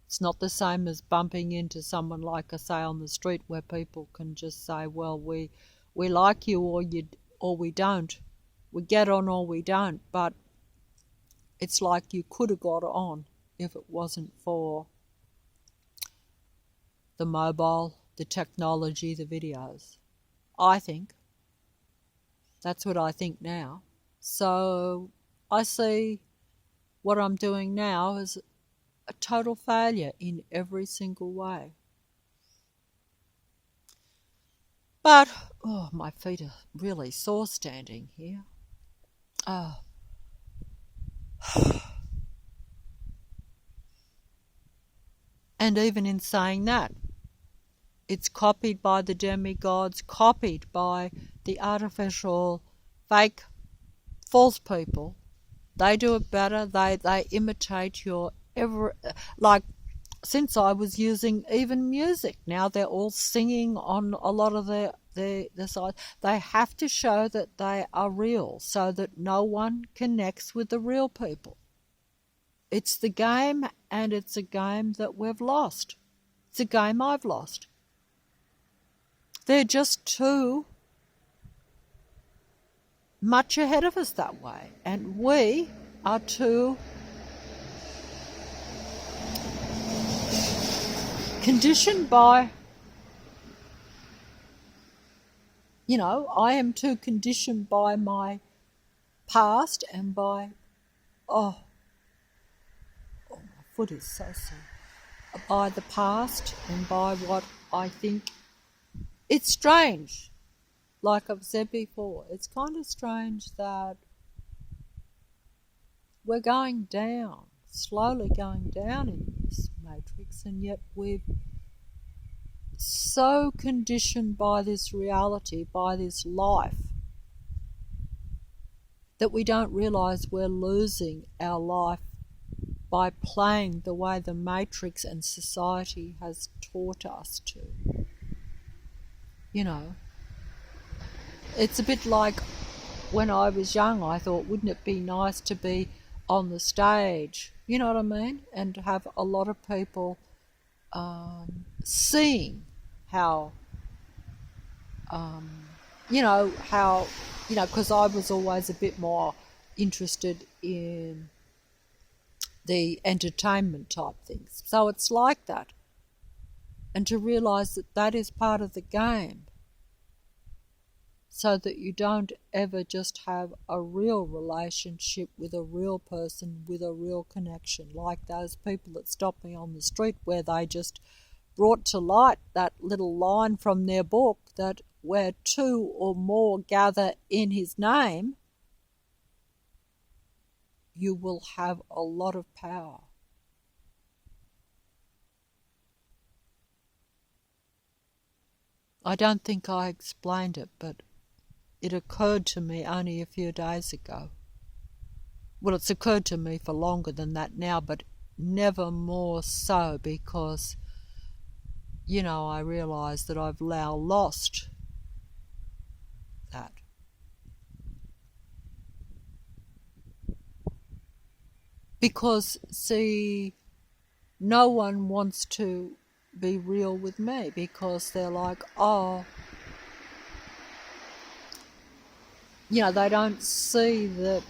It's not the same as bumping into someone, like I say, on the street, where people can just say, well, we like you, or we don't. We get on or we don't, but it's like you could have got on if it wasn't for the mobile, the technology, the videos. I think. That's what I think now. So I see what I'm doing now as a total failure in every single way. But, my feet are really sore standing here. And even in saying that, it's copied by the demigods, copied by the artificial, fake, false people. They do it better. They imitate your since I was using even music, now they're all singing on a lot of their side. They have to show that they are real, so that no one connects with the real people. It's the game, and it's a game that we've lost. It's a game I've lost. They're just too much ahead of us that way, and we are too conditioned by, I am too conditioned by my past, and by, my foot is so sore, by the past and by what I think. It's strange, like I've said before, it's kind of strange that we're going down, slowly going down in this matrix, and yet we're so conditioned by this reality, by this life, that we don't realise we're losing our life by playing the way the matrix and society has taught us to. It's a bit like when I was young, I thought, wouldn't it be nice to be on the stage, you know what I mean, and have a lot of people seeing how, because I was always a bit more interested in the entertainment type things. So it's like that. And to realise that that is part of the game, so that you don't ever just have a real relationship with a real person, with a real connection, like those people that stopped me on the street, where they just brought to light that little line from their book, that where two or more gather in his name, you will have a lot of power. I don't think I explained it, but it occurred to me only a few days ago. Well, it's occurred to me for longer than that now, but never more so because, I realise that I've now lost that. Because, see, no one wants to be real with me because they're like, oh, they don't see that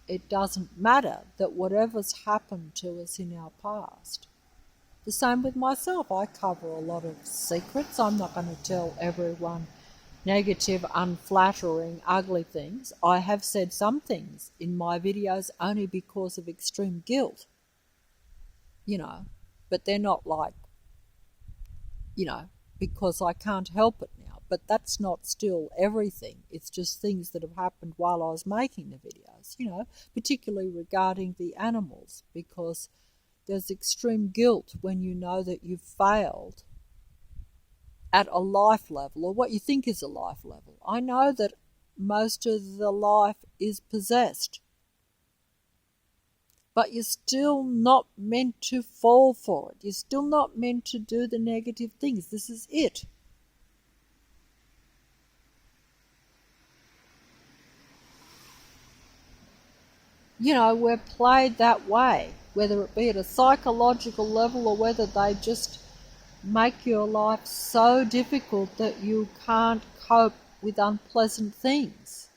it doesn't matter, that whatever's happened to us in our past. The same with myself. I cover a lot of secrets. I'm not going to tell everyone negative, unflattering, ugly things. I have said some things in my videos only because of extreme guilt, but they're not like, because I can't help it now. But that's not still everything. It's just things that have happened while I was making the videos, particularly regarding the animals, because there's extreme guilt when you know that you've failed at a life level, or what you think is a life level. I know that most of the life is possessed, but you're still not meant to fall for it. You're still not meant to do the negative things. This is it. We're played that way, whether it be at a psychological level or whether they just make your life so difficult that you can't cope with unpleasant things.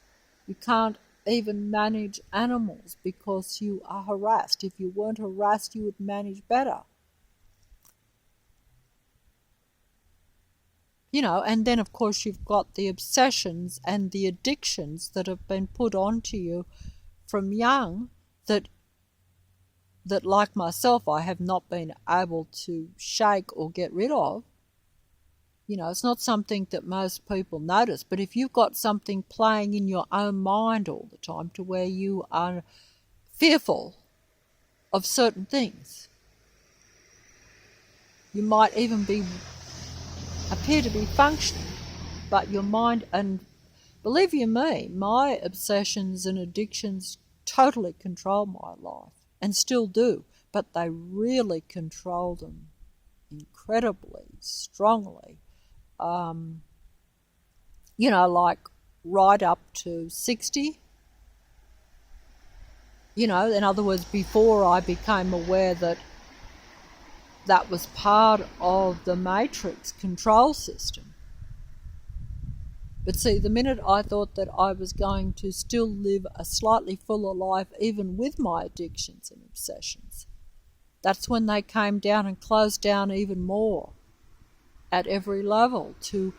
You can't even manage animals because you are harassed. If you weren't harassed, you would manage better. And then of course you've got the obsessions and the addictions that have been put onto you from young that like myself I have not been able to shake or get rid of. It's not something that most people notice, but if you've got something playing in your own mind all the time to where you are fearful of certain things, you might even appear to be functioning, but your mind, and believe you me, my obsessions and addictions totally control my life and still do, but they really control them incredibly strongly. Like right up to 60. In other words, before I became aware that was part of the Matrix control system. But see, the minute I thought that I was going to still live a slightly fuller life, even with my addictions and obsessions, that's when they came down and closed down even more at every level to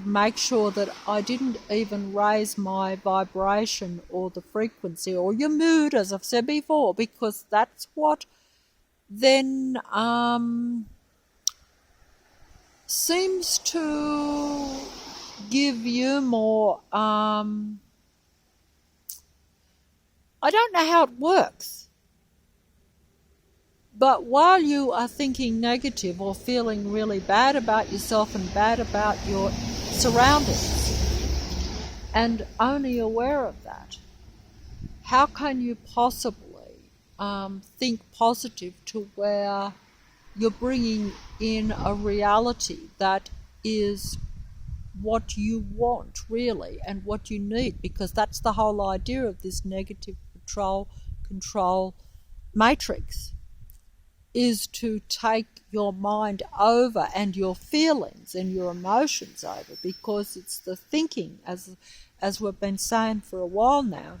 make sure that I didn't even raise my vibration or the frequency or your mood, as I've said before, because that's what then seems to give you more, I don't know how it works, but while you are thinking negative or feeling really bad about yourself and bad about your surroundings and only aware of that, how can you possibly think positive to where you're bringing in a reality that is what you want really and what you need? Because that's the whole idea of this negative control matrix, is to take your mind over and your feelings and your emotions over, because it's the thinking, as we've been saying for a while now,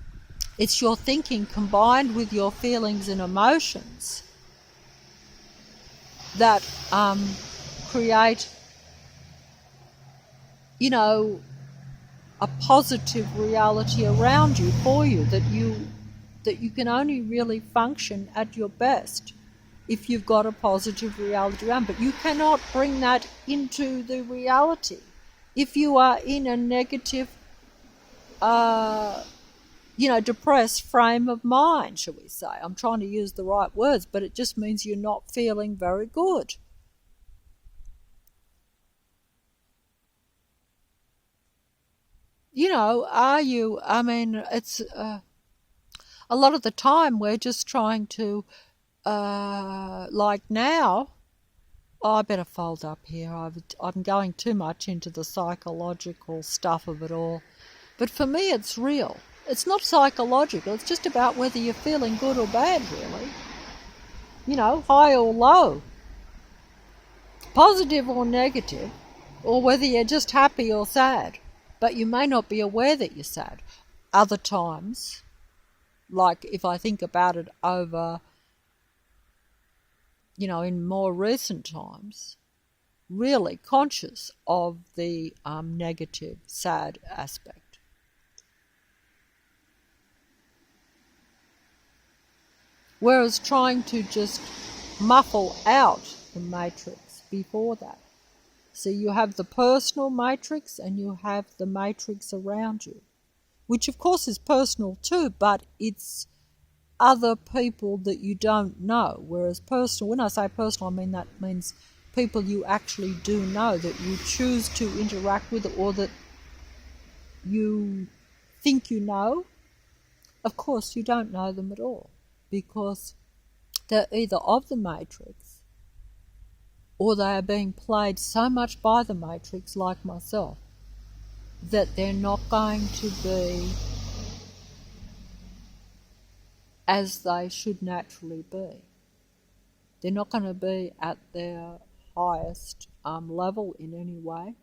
it's your thinking combined with your feelings and emotions that create, a positive reality around you, for you, that you can only really function at your best if you've got a positive reality around. But you cannot bring that into the reality if you are in a negative, depressed frame of mind, shall we say. I'm trying to use the right words, but it just means you're not feeling very good. Are you, it's, a lot of the time we're just trying to, like now, oh, I better fold up here. I'm going too much into the psychological stuff of it all. But for me, it's real. It's not psychological. It's just about whether you're feeling good or bad, really. You know, high or low, positive or negative, or whether you're just happy or sad. But you may not be aware that you're sad. Other times, like if I think about it over, in more recent times, really conscious of the negative, sad aspect. Whereas trying to just muffle out the matrix before that. So you have the personal matrix and you have the matrix around you, which of course is personal too, but it's other people that you don't know. Whereas personal, when I say personal, I mean that means people you actually do know, that you choose to interact with or that you think you know. Of course, you don't know them at all because they're either of the matrix or they are being played so much by the matrix, like myself, that they're not going to be as they should naturally be. They're not going to be at their highest level in any way.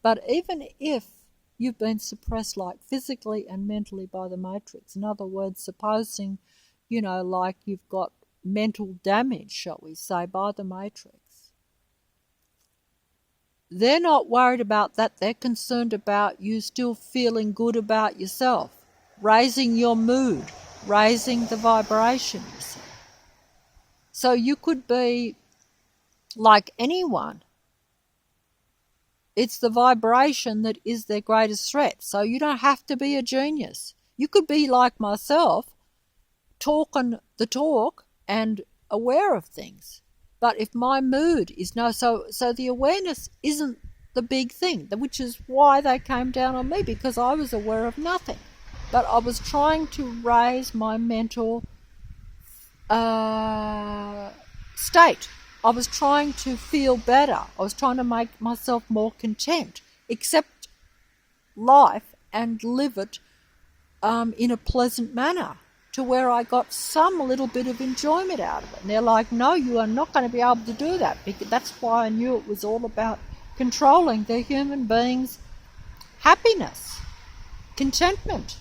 But even if you've been suppressed like physically and mentally by the matrix, in other words, supposing, like you've got mental damage, shall we say, by the matrix, they're not worried about that. They're concerned about you still feeling good about yourself, raising your mood, raising the vibration, you see. So you could be like anyone. It's the vibration that is their greatest threat. So you don't have to be a genius. You could be like myself, talking the talk and aware of things. But if my mood is so the awareness isn't the big thing, which is why they came down on me, because I was aware of nothing. But I was trying to raise my mental state. I was trying to feel better. I was trying to make myself more content, accept life and live it in a pleasant manner, to where I got some little bit of enjoyment out of it. And they're like, no, you are not going to be able to do that. Because that's why I knew it was all about controlling the human being's happiness, contentment.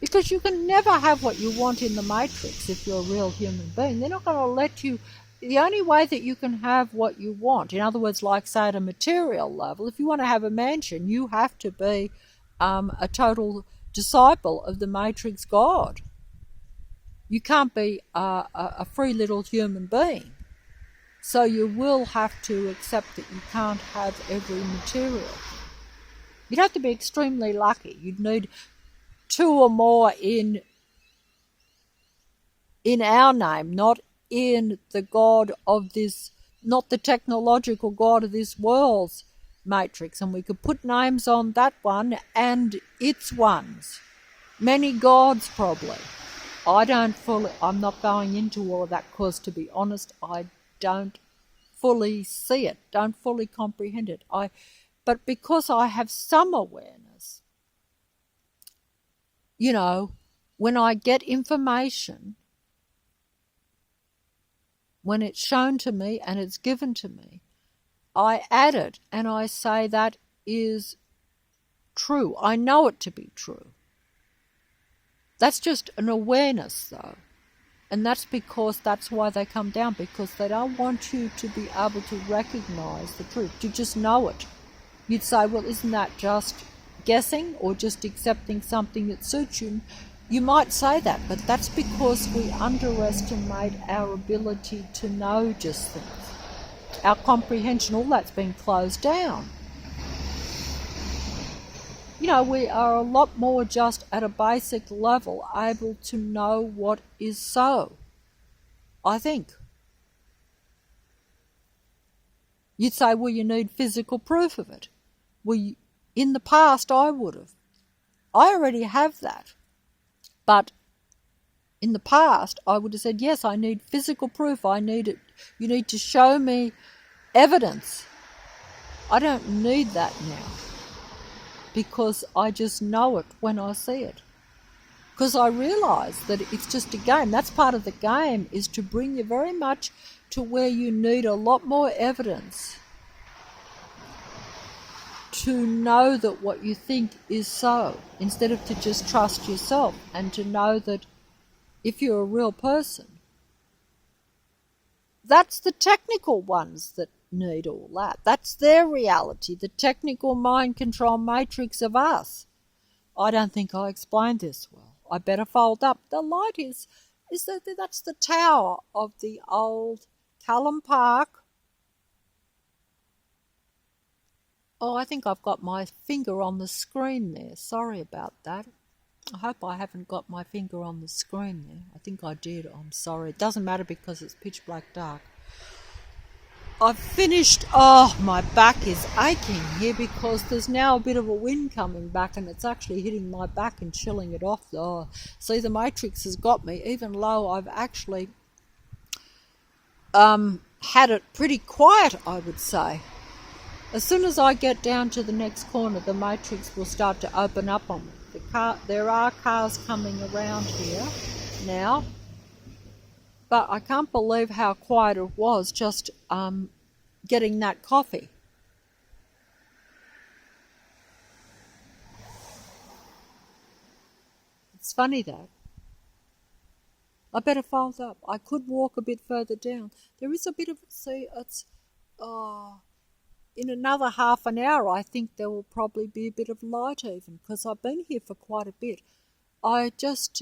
Because you can never have what you want in the matrix if you're a real human being. They're not going to let you. The only way that you can have what you want, in other words, like say at a material level, if you want to have a mansion, you have to be a total disciple of the matrix God. You can't be a free little human being. So you will have to accept that you can't have every material. You'd have to be extremely lucky. You'd need 2 or more in our name, not in the God of this, not the technological God of this world's matrix. And we could put names on that one and its ones. Many gods probably. I'm not going into all of that because, to be honest, I don't fully see it, don't fully comprehend it. But because I have some awareness, when I get information, when it's shown to me and it's given to me, I add it and I say that is true. I know it to be true. That's just an awareness, though. And that's why they come down, because they don't want you to be able to recognize the truth, to just know it. You'd say, well, isn't that just guessing or just accepting something that suits you? You might say that, but that's because we underestimate our ability to know just things. Our comprehension, all that's been closed down. We are a lot more just at a basic level able to know what is so, I think. You'd say, well, you need physical proof of it. Well, in the past I would have. I already have that. But in the past, I would have said, yes, I need physical proof. I need it. You need to show me evidence. I don't need that now because I just know it when I see it. Because I realise that it's just a game. That's part of the game, is to bring you very much to where you need a lot more evidence to know that what you think is so, instead of to just trust yourself and to know that if you're a real person, that's the technical ones that need all that. That's their reality, the technical mind control matrix of us. I don't think I explained this well. I better fold up. The light is that's the tower of the old Callum Park. Oh, I think I've got my finger on the screen there. Sorry about that. I hope I haven't got my finger on the screen there. I think I did. I'm sorry. It doesn't matter because it's pitch black dark. I've finished. Oh, my back is aching here because there's now a bit of a wind coming back and it's actually hitting my back and chilling it off. Oh, see, the matrix has got me, even though I've actually had it pretty quiet, I would say. As soon as I get down to the next corner, the matrix will start to open up on me. There are cars coming around here now, but I can't believe how quiet it was just getting that coffee. It's funny that. I better fold up. I could walk a bit further down. There is a bit of, see, it's, in another half an hour, I think there will probably be a bit of light even, because I've been here for quite a bit. I just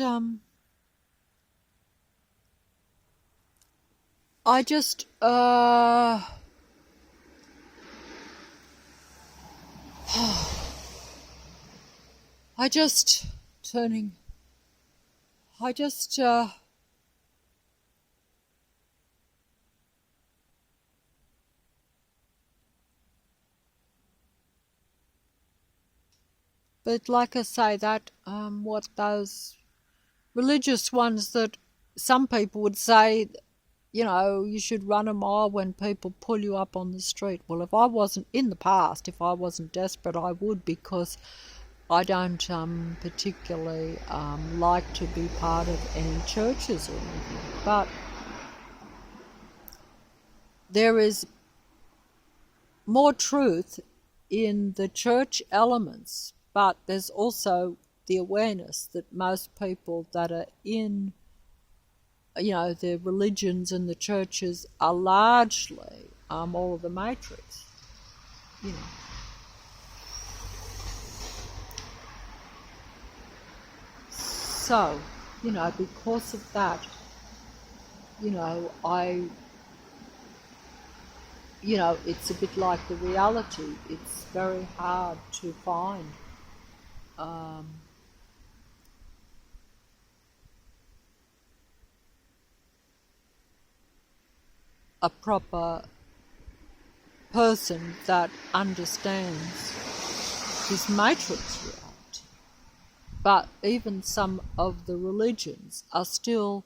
but like I say, that what those religious ones that some people would say, you know, you should run a mile when people pull you up on the street. Well, if I wasn't, in the past, if I wasn't desperate, I would, because I don't particularly like to be part of any churches or anything. But there is more truth in the church elements, but there's also the awareness that most people that are in, you know, the religions and the churches are largely all of the matrix, you know. So, you know, because of that, you know, it's a bit like the reality. It's very hard to find a proper person that understands this matrix reality. But even some of the religions are still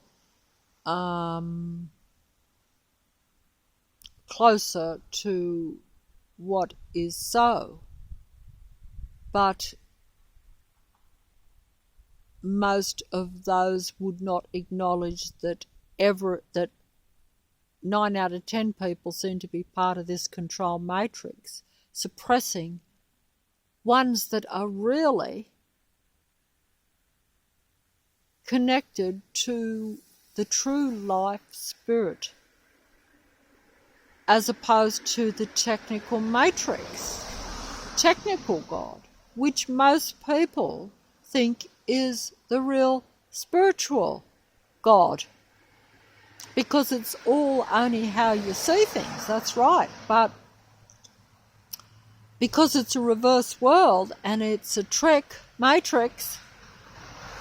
closer to what is so. But most of those would not acknowledge that 9 out of 10 people seem to be part of this control matrix, suppressing ones that are really connected to the true life spirit, as opposed to the technical matrix, technical God, which most people think is the real spiritual God, because it's all only how you see things. That's right. But because it's a reverse world and it's a trick matrix,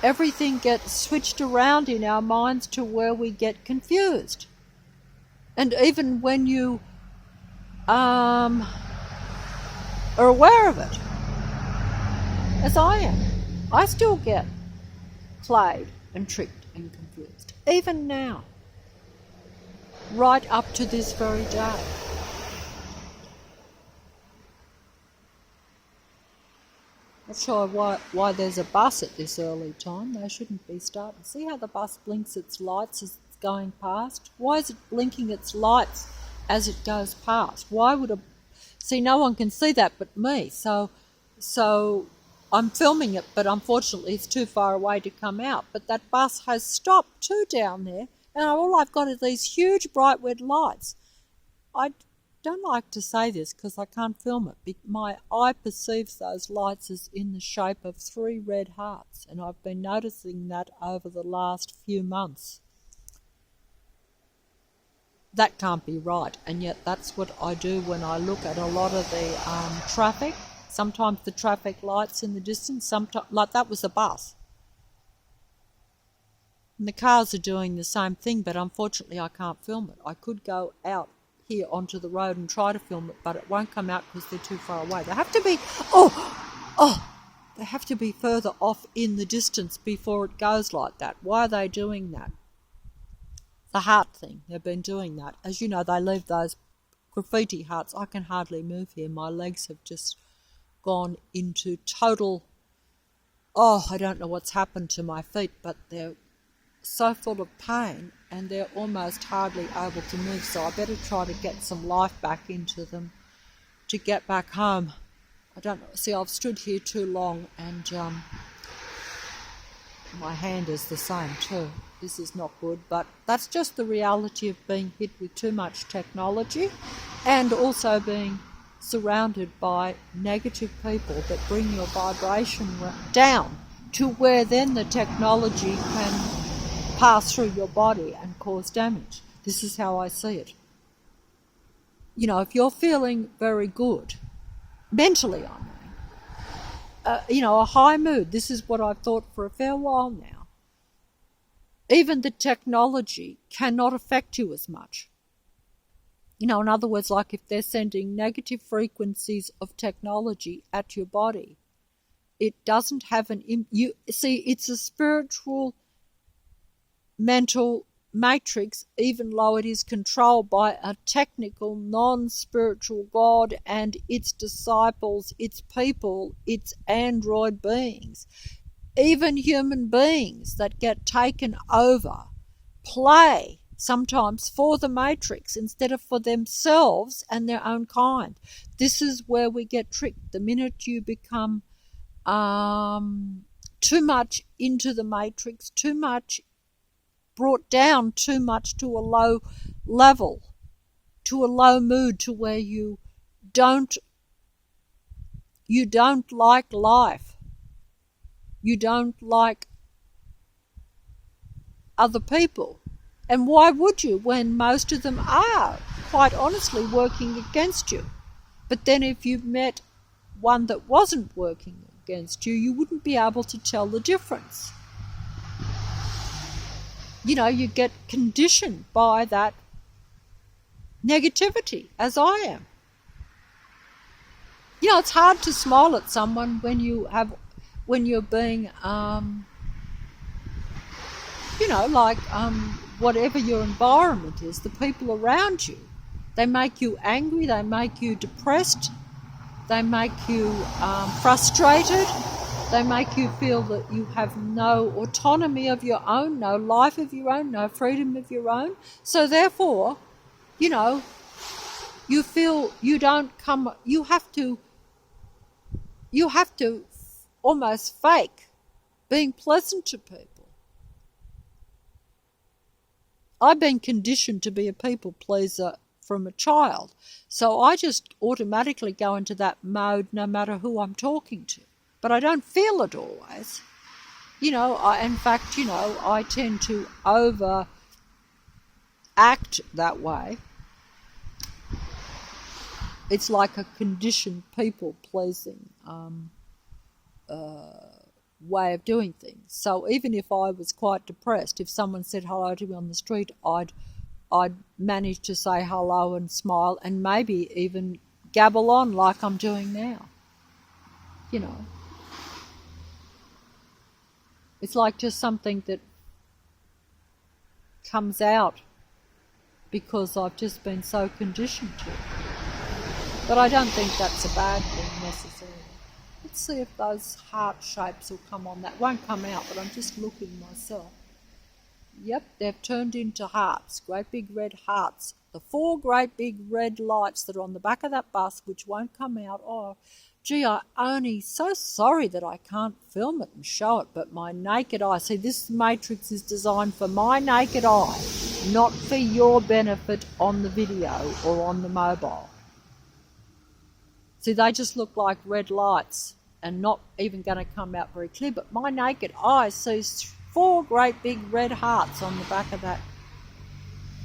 everything gets switched around in our minds to where we get confused. And even when you are aware of it, as I am, I still get played and tricked and confused. Even now, right up to this very day. Not sure why there's a bus at this early time. They shouldn't be starting. See how the bus blinks its lights as it's going past? Why is it blinking its lights as it goes past? Why would see, no one can see that but me. So I'm filming it, but unfortunately it's too far away to come out. But that bus has stopped too down there, and all I've got is these huge bright red lights. I don't like to say this because I can't film it, but my eye perceives those lights as in the shape of 3 red hearts, and I've been noticing that over the last few months. That can't be right, and yet that's what I do when I look at a lot of the traffic. Sometimes the traffic lights in the distance, sometimes, like that was a bus. And the cars are doing the same thing, but unfortunately I can't film it. I could go out here onto the road and try to film it, but it won't come out because they're too far away. They have to be, they have to be further off in the distance before it goes like that. Why are they doing that? The heart thing, they've been doing that. As you know, they leave those graffiti hearts. I can hardly move here. My legs have just gone into total, I don't know what's happened to my feet, but they're so full of pain and they're almost hardly able to move, so I better try to get some life back into them to get back home. I don't know, see, I've stood here too long and my hand is the same too. This is not good, but that's just the reality of being hit with too much technology and also being surrounded by negative people that bring your vibration down to where then the technology can pass through your body and cause damage. This is how I see it. You know, if you're feeling very good, mentally I mean, a high mood, this is what I've thought for a fair while now. Even the technology cannot affect you as much. You know, in other words, like if they're sending negative frequencies of technology at your body, it doesn't have you see, it's a spiritual mental matrix, even though it is controlled by a technical, non-spiritual God and its disciples, its people, its android beings. Even human beings that get taken over play sometimes for the matrix instead of for themselves and their own kind. This is where we get tricked. The minute you become too much into the matrix, too much brought down too much to a low level, to a low mood, to where you don't like life. You don't like other people. And why would you, when most of them are, quite honestly, working against you? But then if you met one that wasn't working against you, you wouldn't be able to tell the difference. You know, you get conditioned by that negativity, as I am. You know, it's hard to smile at someone when you're being, whatever your environment is, the people around you, they make you angry, they make you depressed, they make you frustrated. They make you feel that you have no autonomy of your own, no life of your own, no freedom of your own. So therefore, you know, you feel you have to almost fake being pleasant to people. I've been conditioned to be a people pleaser from a child, so I just automatically go into that mode no matter who I'm talking to. But I don't feel it always. You know, I tend to overact that way. It's like a conditioned people-pleasing way of doing things. So even if I was quite depressed, if someone said hello to me on the street, I'd manage to say hello and smile and maybe even gabble on like I'm doing now. You know. It's like just something that comes out because I've just been so conditioned to it. But I don't think that's a bad thing necessarily. Let's see if those heart shapes will come on. That won't come out, but I'm just looking myself. Yep, they've turned into hearts, great big red hearts. The 4 great big red lights that are on the back of that bus, which won't come out. Oh, gee, I'm only so sorry that I can't film it and show it, but my naked eye, see, this matrix is designed for my naked eye, not for your benefit on the video or on the mobile. See, they just look like red lights and not even going to come out very clear, but my naked eye sees 4 great big red hearts on the back of that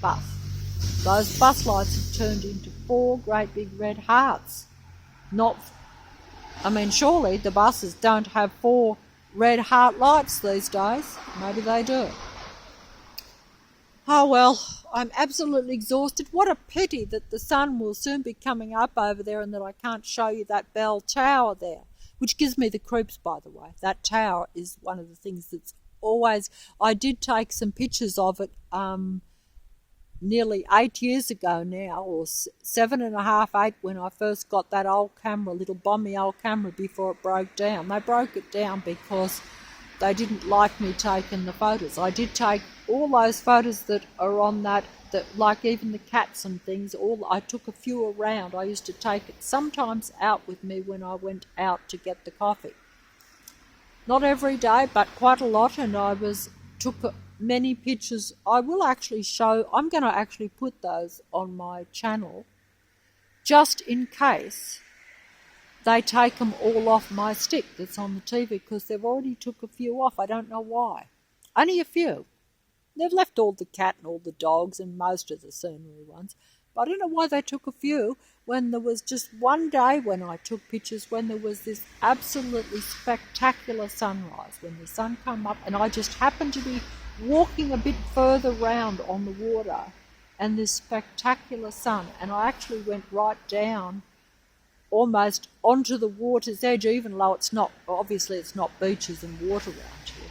bus. Those bus lights have turned into 4 great big red hearts. Surely the buses don't have 4 red heart lights these days. Maybe they do. Oh well, I'm absolutely exhausted. What a pity that the sun will soon be coming up over there and that I can't show you that bell tower there, which gives me the creeps, by the way. That tower is one of the things that's always... I did take some pictures of it nearly 8 years ago now, or 7.5, 8, when I first got that old camera, little bomby old camera, before it broke down. They broke it down because they didn't like me taking the photos. I did take all those photos that are on that like even the cats and things, I took a few around. I used to take it sometimes out with me when I went out to get the coffee. Not every day, but quite a lot, and took many pictures. I will actually show, I'm going to actually put those on my channel, just in case they take them all off my stick that's on the TV, because they've already took a few off. I don't know why. Only a few. They've left all the cat and all the dogs and most of the scenery ones. But I don't know why they took a few when there was just one day when I took pictures when there was this absolutely spectacular sunrise, when the sun came up, and I just happened to be walking a bit further round on the water and this spectacular sun, and I actually went right down almost onto the water's edge, even though it's not beaches and water around here,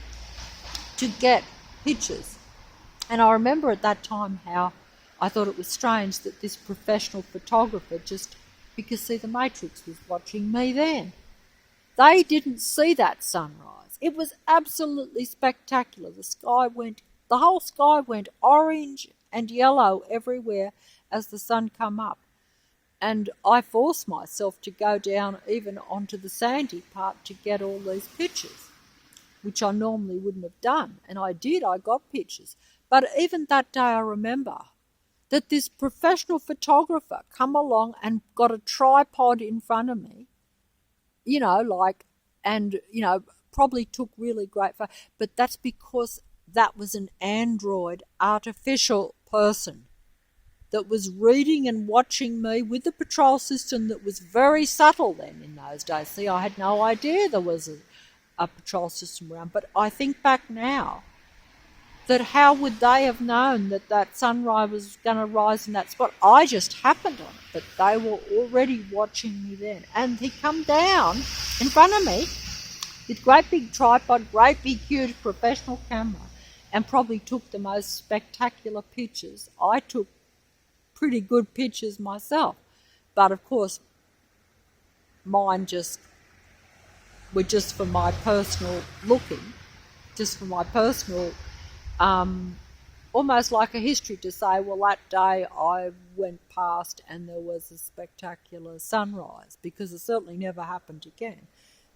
to get pictures. And I remember at that time how I thought it was strange that this professional photographer because see, the Matrix was watching me then. They didn't see that sunrise. It was absolutely spectacular. The whole sky went orange and yellow everywhere as the sun came up. And I forced myself to go down even onto the sandy part to get all these pictures, which I normally wouldn't have done. And I did, I got pictures. But even that day I remember that this professional photographer come along and got a tripod in front of me, probably took really great photos. But that's because that was an android artificial person that was reading and watching me with the patrol system that was very subtle then in those days. See, I had no idea there was a patrol system around. But I think back now, that how would they have known that sunrise was going to rise in that spot? I just happened on it, but they were already watching me then. And he come down in front of me with great big tripod, great big huge professional camera, and probably took the most spectacular pictures. I took pretty good pictures myself, but of course mine were just for my personal looking, just for my personal almost like a history to say, well, that day I went past and there was a spectacular sunrise, because it certainly never happened again.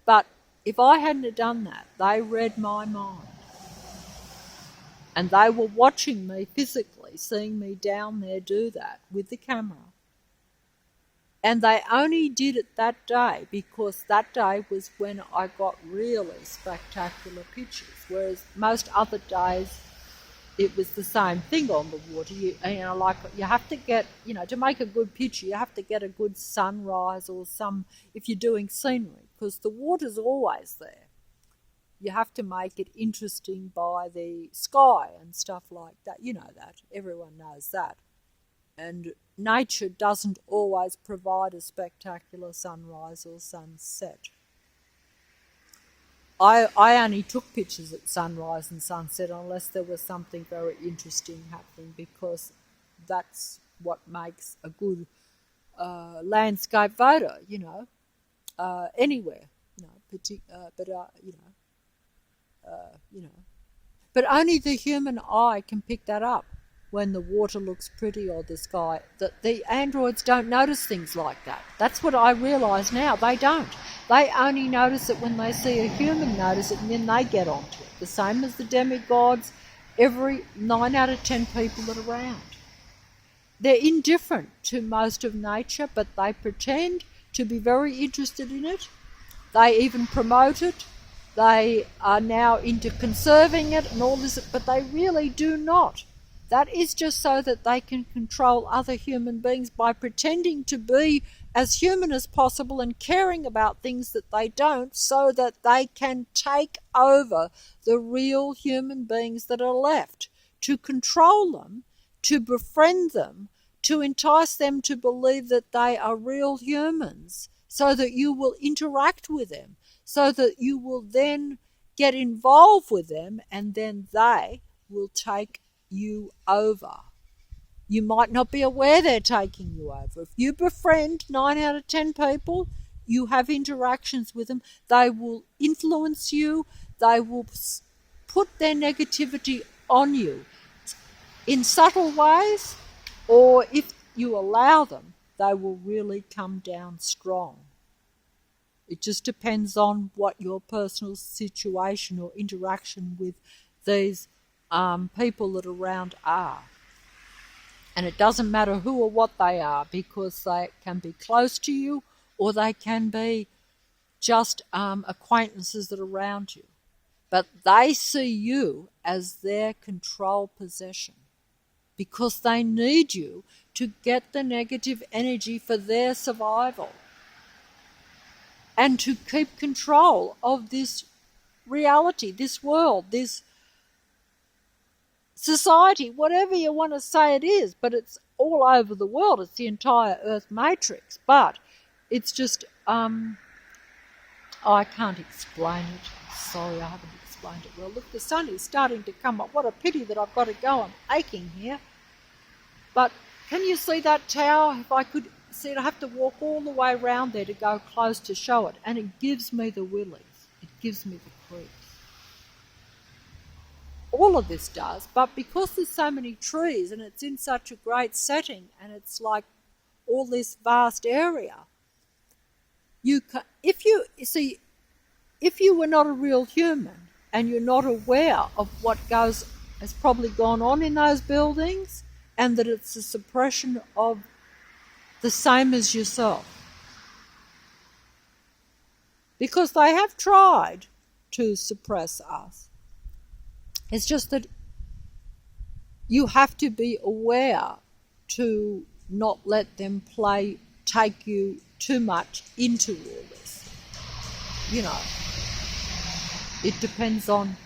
But if I hadn't have done that, they read my mind. And they were watching me physically, seeing me down there do that with the camera. And they only did it that day because that day was when I got really spectacular pictures, whereas most other days it was the same thing on the water. You have to get, to make a good picture, you have to get a good sunrise or if you're doing scenery, because the water's always there. You have to make it interesting by the sky and stuff like that. You know that. Everyone knows that. And nature doesn't always provide a spectacular sunrise or sunset. I only took pictures at sunrise and sunset unless there was something very interesting happening, because that's what makes a good landscape photo, anywhere, you know, but only the human eye can pick that up when the water looks pretty or the sky. The androids don't notice things like that. That's what I realise now. They don't. They only notice it when they see a human notice it, and then they get onto it. The same as the demigods, every 9 out of 10 people that are around. They're indifferent to most of nature, but they pretend to be very interested in it. They even promote it. They are now into conserving it and all this, but they really do not. That is just so that they can control other human beings by pretending to be as human as possible and caring about things that they don't, so that they can take over the real human beings that are left, to control them, to befriend them, to entice them to believe that they are real humans, so that you will interact with them, so that you will then get involved with them, and then they will take you over. You might not be aware they're taking you over. If you befriend 9 out of 10 people, you have interactions with them, they will influence you, they will put their negativity on you in subtle ways, or if you allow them, they will really come down strong. It just depends on what your personal situation or interaction with these people that are around are. And it doesn't matter who or what they are, because they can be close to you or they can be just acquaintances that are around you. But they see you as their control possession, because they need you to get the negative energy for their survival and to keep control of this reality, this world, this society, whatever you want to say it is, but it's all over the world. It's the entire Earth matrix, but it's just, I can't explain it. Sorry, I haven't explained it well. Look, the sun is starting to come up. What a pity that I've got to go. I'm aching here. But can you see that tower? If I could see it, I have to walk all the way around there to go close to show it, and it gives me the willies. It gives me the creeps. All of this does, but because there's so many trees and it's in such a great setting and it's like all this vast area, if you were not a real human and you're not aware of what has probably gone on in those buildings, and that it's a suppression of the same as yourself, because they have tried to suppress us. It's just that you have to be aware to not let them take you too much into all this. It depends on...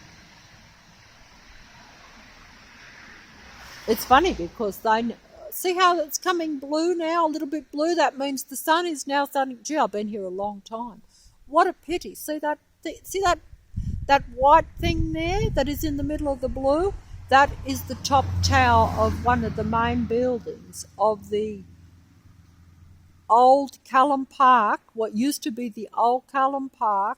It's funny because they... See how it's coming blue now, a little bit blue? That means the sun is now starting... Gee, I've been here a long time. What a pity. See that white thing there that is in the middle of the blue? That is the top tower of one of the main buildings of the old Callum Park, what used to be the old Callum Park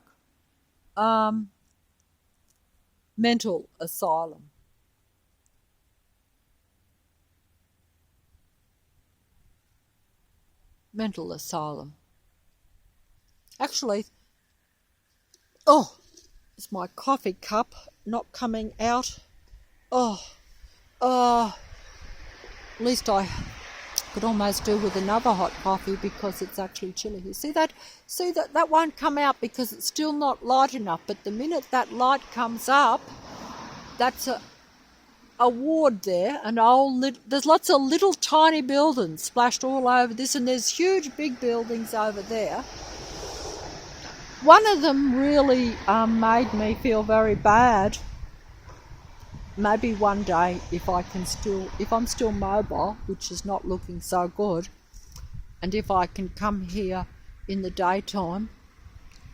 mental asylum. Mental asylum. Actually, it's my coffee cup not coming out. At least I could almost do with another hot coffee because it's actually chilly here. See that won't come out because it's still not light enough, but the minute that light comes up, that's a ward there, and there's lots of little tiny buildings splashed all over this, and there's huge big buildings over there. One of them really made me feel very bad. Maybe one day, if I'm still mobile, which is not looking so good, and if I can come here in the daytime,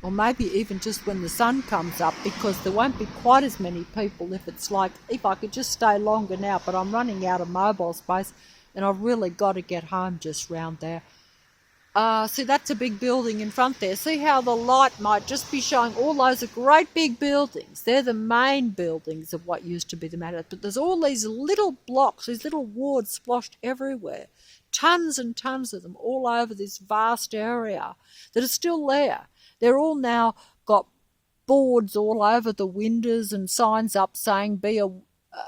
or maybe even just when the sun comes up, because there won't be quite as many people if it's like, if I could just stay longer now, but I'm running out of mobile space and I've really got to get home just round there. See, that's a big building in front there. See how the light might just be showing all those are great big buildings. They're the main buildings of what used to be the manor. But there's all these little blocks, these little wards splashed everywhere. Tons and tons of them all over this vast area that are still there. They're all now got boards all over the windows and signs up saying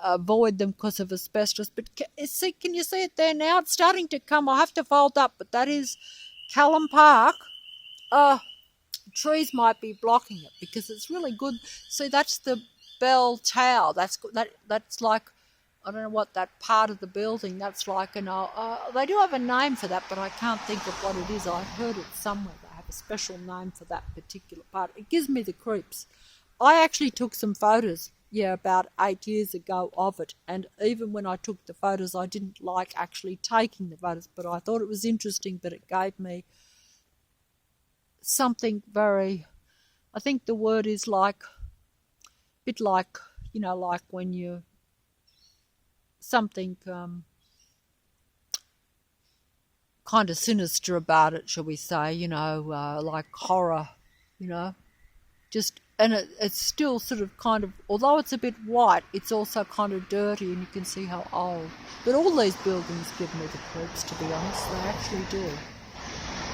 avoid them because of asbestos. But can you see it there now? It's starting to come. I have to fold up, but that is Callum Park. Trees might be blocking it because it's really good. See, that's the bell tower. That's like, I don't know what that part of the building. That's like they do have a name for that, but I can't think of what it is. I've heard it somewhere. They have a special name for that particular part. It gives me the creeps. I actually took some photos, about 8 years ago of it, and even when I took the photos, I didn't like actually taking the photos, but I thought it was interesting, but it gave me something very, I think the word is like, a bit like, like when you, something kind of sinister about it, shall we say, like horror, just, and it's still sort of kind of, although it's a bit white, it's also kind of dirty, and you can see how old. But all these buildings give me the creeps, to be honest, they actually do.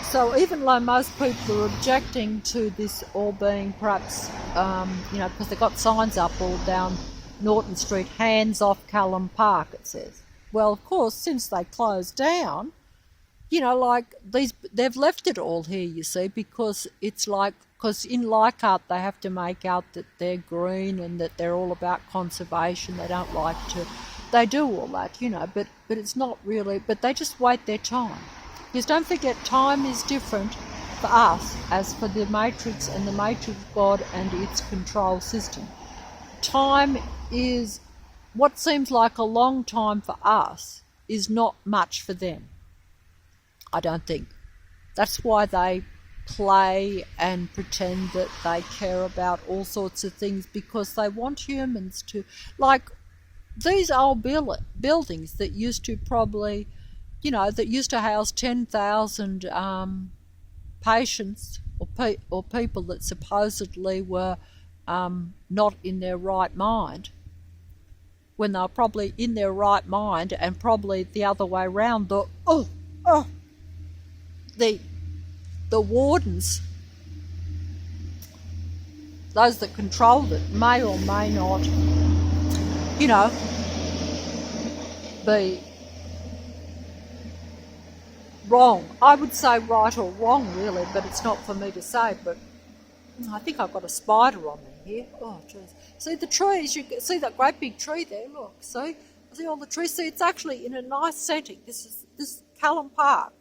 So even though most people are objecting to this all being perhaps, because they've got signs up all down Norton Street, hands off Callum Park, it says. Well, of course, since they closed down, like they've left it all here, you see, because it's like, because in Leichhardt they have to make out that they're green and that they're all about conservation. They don't like to, they do all that, but it's not really, but they just wait their time. Because don't forget, time is different for us as for the Matrix and the Matrix God and its control system. Time is, what seems like a long time for us is not much for them, I don't think. That's why they play and pretend that they care about all sorts of things, because they want humans to, like these old buildings that used to probably, that used to house 10,000 patients or people that supposedly were not in their right mind, when they were probably in their right mind, and probably the other way around, the wardens, those that controlled it, may or may not, be wrong. I would say right or wrong, really, but it's not for me to say. But I think I've got a spider on me here. Oh, jeez. See the trees? You can see that great big tree there. Look, see all the trees. See, it's actually in a nice setting. This is Callum Park.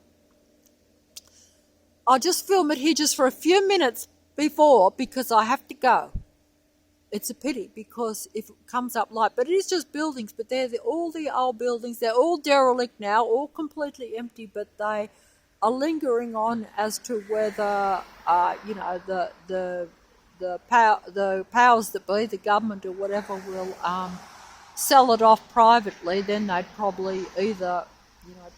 I'll just film it here just for a few minutes before, because I have to go. It's a pity, because if it comes up light, but it is just buildings, but they're all the old buildings. They're all derelict now, all completely empty, but they are lingering on as to whether, the powers that be, the government or whatever, will sell it off privately. Then they'd probably either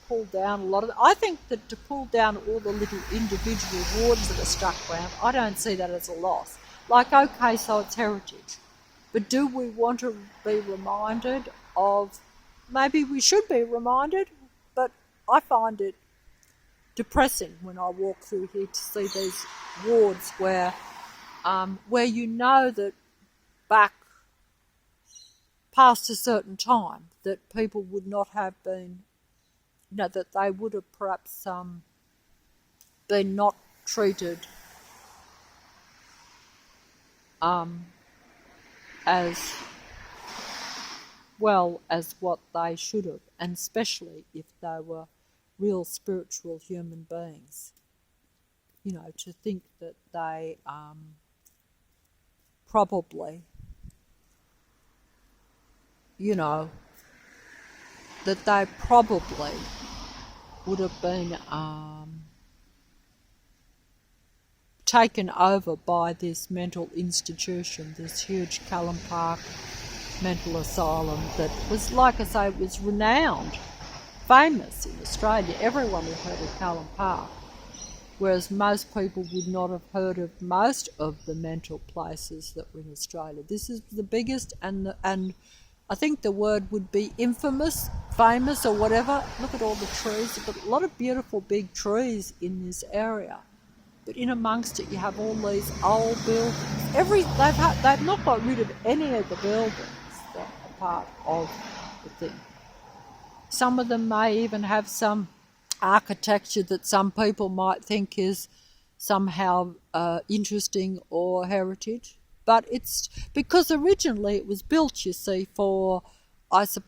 pull down a lot of it. I think that to pull down all the little individual wards that are stuck around, I don't see that as a loss. Like, okay, so it's heritage. But do we want to be reminded of, maybe we should be reminded, but I find it depressing when I walk through here to see these wards where that back past a certain time that people would not have been, that they would have perhaps been not treated as well as what they should have, and especially if they were real spiritual human beings. To think that they probably, that they probably would have been taken over by this mental institution, this huge Callum Park mental asylum that was, like I say, was renowned, famous in Australia. Everyone had heard of Callum Park, whereas most people would not have heard of most of the mental places that were in Australia. This is the biggest, and I think the word would be infamous, famous, or whatever. Look at all the trees. You've got a lot of beautiful big trees in this area, but in amongst it you have all these old buildings. They've not got rid of any of the buildings that are part of the thing. Some of them may even have some architecture that some people might think is somehow interesting or heritage. But it's because originally it was built, you see, for the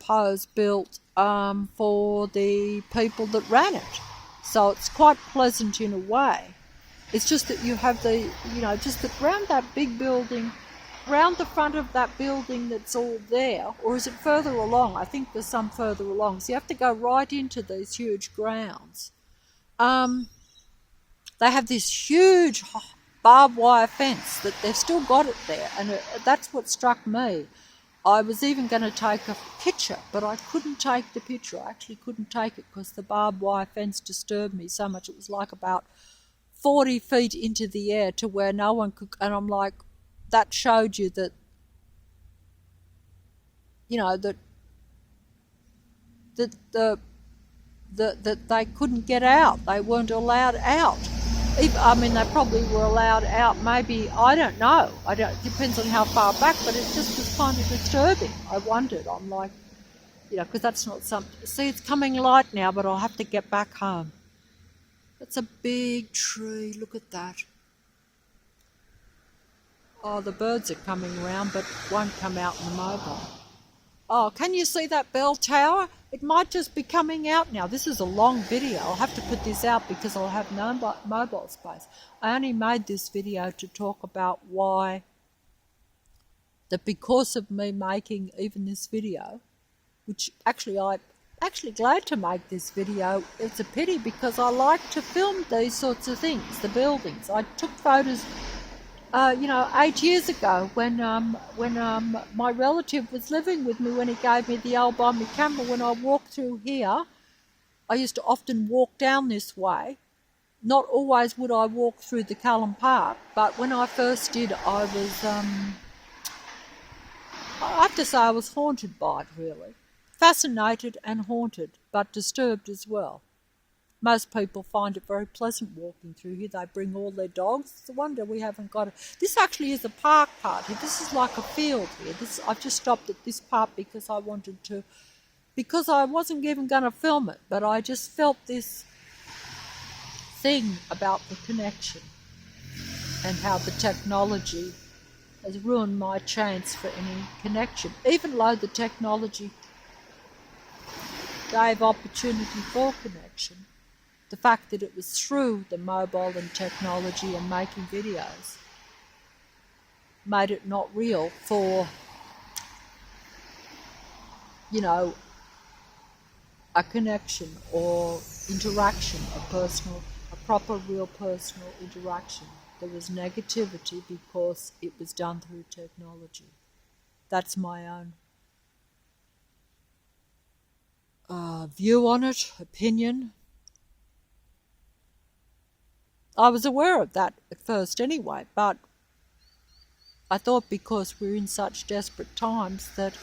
people that ran it. So it's quite pleasant in a way. It's just that you have just that round that big building, round the front of that building that's all there, or is it further along? I think there's some further along. So you have to go right into these huge grounds. They have this huge barbed wire fence that they've still got it there, and that's what struck me. I was even going to take a picture, but I couldn't take the picture. I actually couldn't take it because the barbed wire fence disturbed me so much. It was like about 40 feet into the air to where no one could, and I'm like, that showed you that, that they couldn't get out. They weren't allowed out. They probably were allowed out, maybe, I don't know. It depends on how far back, but it just was kind of disturbing. I wondered. I'm like, because that's not something. See, it's coming light now, but I'll have to get back home. That's a big tree. Look at that. Oh, the birds are coming round, but won't come out in the mobile. Oh, can you see that bell tower? It might just be coming out now. This is a long video. I'll have to put this out because I'll have no mobile space. I only made this video to talk about why, that because of me making even this video, which I'm actually glad to make this video. It's a pity because I like to film these sorts of things, the buildings. I took photos 8 years ago when my relative was living with me, when he gave me the old Bombay camera. When I walked through here, I used to often walk down this way. Not always would I walk through the Callum Park, but when I first did, I was, I have to say I was haunted by it, really. Fascinated and haunted, but disturbed as well. Most people find it very pleasant walking through here. They bring all their dogs. It's a wonder we haven't got it. This actually is a park part here. This is like a field here. I've just stopped at this part because I wasn't even going to film it, but I just felt this thing about the connection and how the technology has ruined my chance for any connection. Even though the technology gave opportunity for connection, the fact that it was through the mobile and technology and making videos made it not real for, a connection or interaction, a proper, real personal interaction. There was negativity because it was done through technology. That's my own view on it, opinion. I was aware of that at first anyway, but I thought because we're in such desperate times that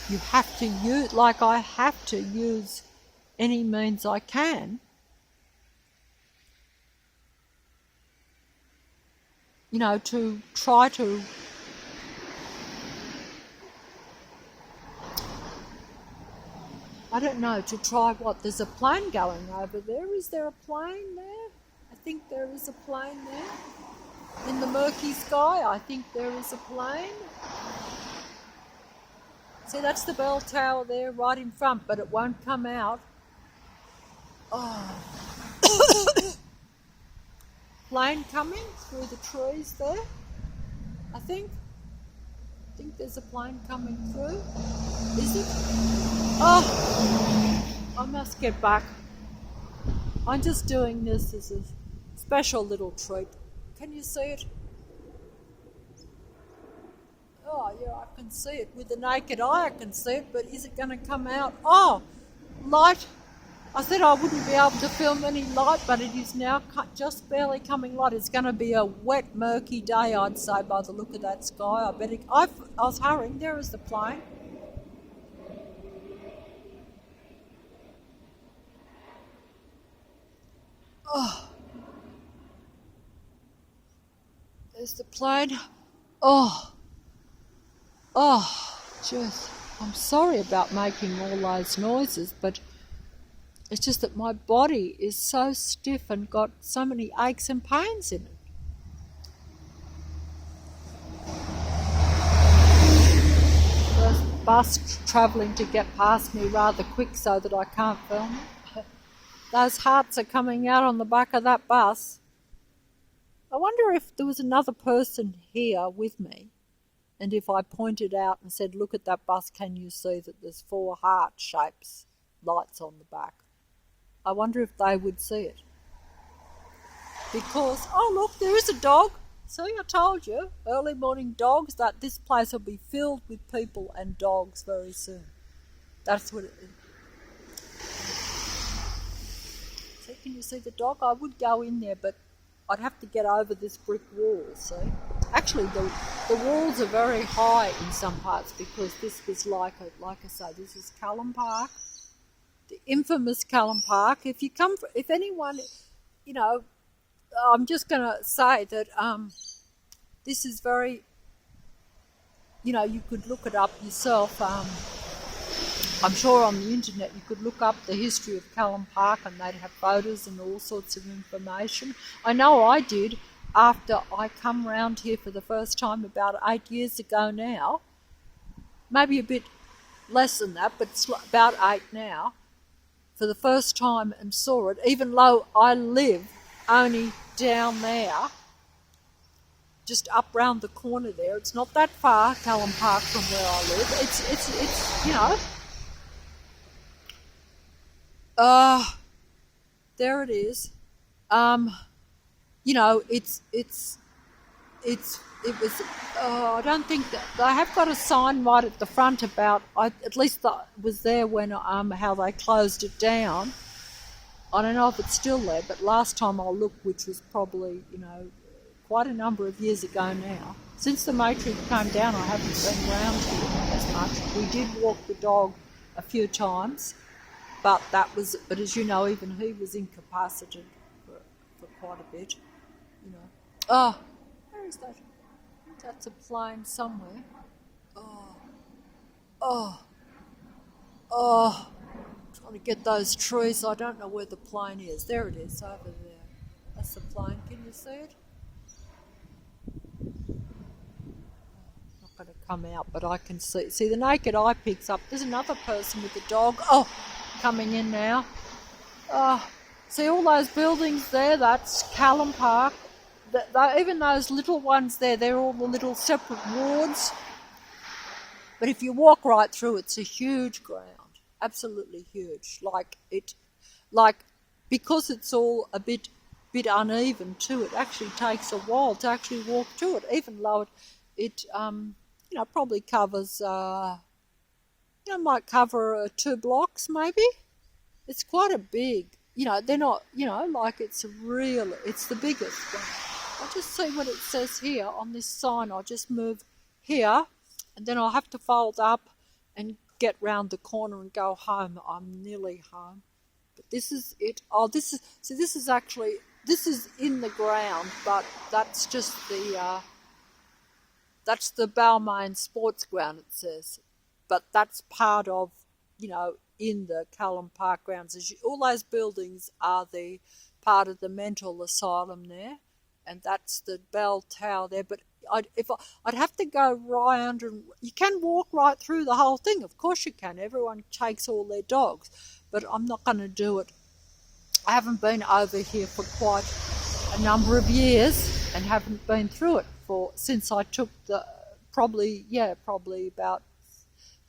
you have to use, like I have to use any means I can, to try to to try what? There's a plane going over there. Is there a plane there? I think there is a plane there. In the murky sky, I think there is a plane. See, that's the bell tower there right in front, but it won't come out. Oh. Plane coming through the trees there, I think. I think there's a plane coming through. Is it? Oh, I must get back. I'm just doing this as a special little treat. Can you see it? Oh, yeah, I can see it. With the naked eye, I can see it, but is it going to come out? Oh, light. I said I wouldn't be able to film any light, but it is now just barely coming light. It's going to be a wet, murky day, I'd say, by the look of that sky. I was hurrying. There is the plane. Oh, there's the plane. Oh, jeez. I'm sorry about making all those noises, but it's just that my body is so stiff and got so many aches and pains in it. There's a bus travelling to get past me rather quick so that I can't film it. Those hearts are coming out on the back of that bus. I wonder if there was another person here with me, and if I pointed out and said, look at that bus, can you see that there's 4 heart shapes, lights on the back? I wonder if they would see it. Because, oh look, there is a dog. See, I told you, early morning dogs, that this place will be filled with people and dogs very soon. That's what it is. See, can you see the dog? I would go in there, but I'd have to get over this brick wall, see? Actually, the walls are very high in some parts because this was like I say, this is Callum Park. The infamous Callum Park. If anyone, I'm just going to say that this is very, you could look it up yourself. I'm sure on the internet you could look up the history of Callum Park and they'd have photos and all sorts of information. I know I did after I come round here for the first time about 8 years ago now. Maybe a bit less than that, but it's about 8 now. For the first time and saw it, even though I live only down there, just up round the corner there. It's not that far, Callum Park, from where I live. There it is. It was. I don't think that they have got a sign right at the front about. At least that was there when how they closed it down. I don't know if it's still there, but last time I looked, which was probably quite a number of years ago now. Since the Matrix came down, I haven't been round here as much. We did walk the dog a few times, but as you know, even he was incapacitated for quite a bit. Oh, where is that? That's a plane somewhere. Trying to get those trees. I don't know where the plane is. There it is, over there. That's the plane. Can you see it? Not going to come out, but I can see. See, the naked eye picks up. There's another person with a dog. Oh, coming in now. See all those buildings there? That's Callum Park. Even those little ones there, they're all the little separate wards. But if you walk right through, it's a huge ground, absolutely huge. Because it's all a bit uneven too, it actually takes a while to actually walk through it. Even though it probably covers, might cover 2 blocks maybe. It's quite a big. They're not. It's the biggest one. I'll just see what it says here on this sign. I'll just move here and then I'll have to fold up and get round the corner and go home. I'm nearly home. But this is it. Oh, this is in the ground, but that's just that's the Balmain Sports Ground, it says. But that's part of, in the Callum Park grounds. All those buildings are the part of the mental asylum there. And that's the bell tower there. But I'd have to go round, and you can walk right through the whole thing. Of course you can. Everyone takes all their dogs, but I'm not going to do it. I haven't been over here for quite a number of years, and haven't been through it since I took probably about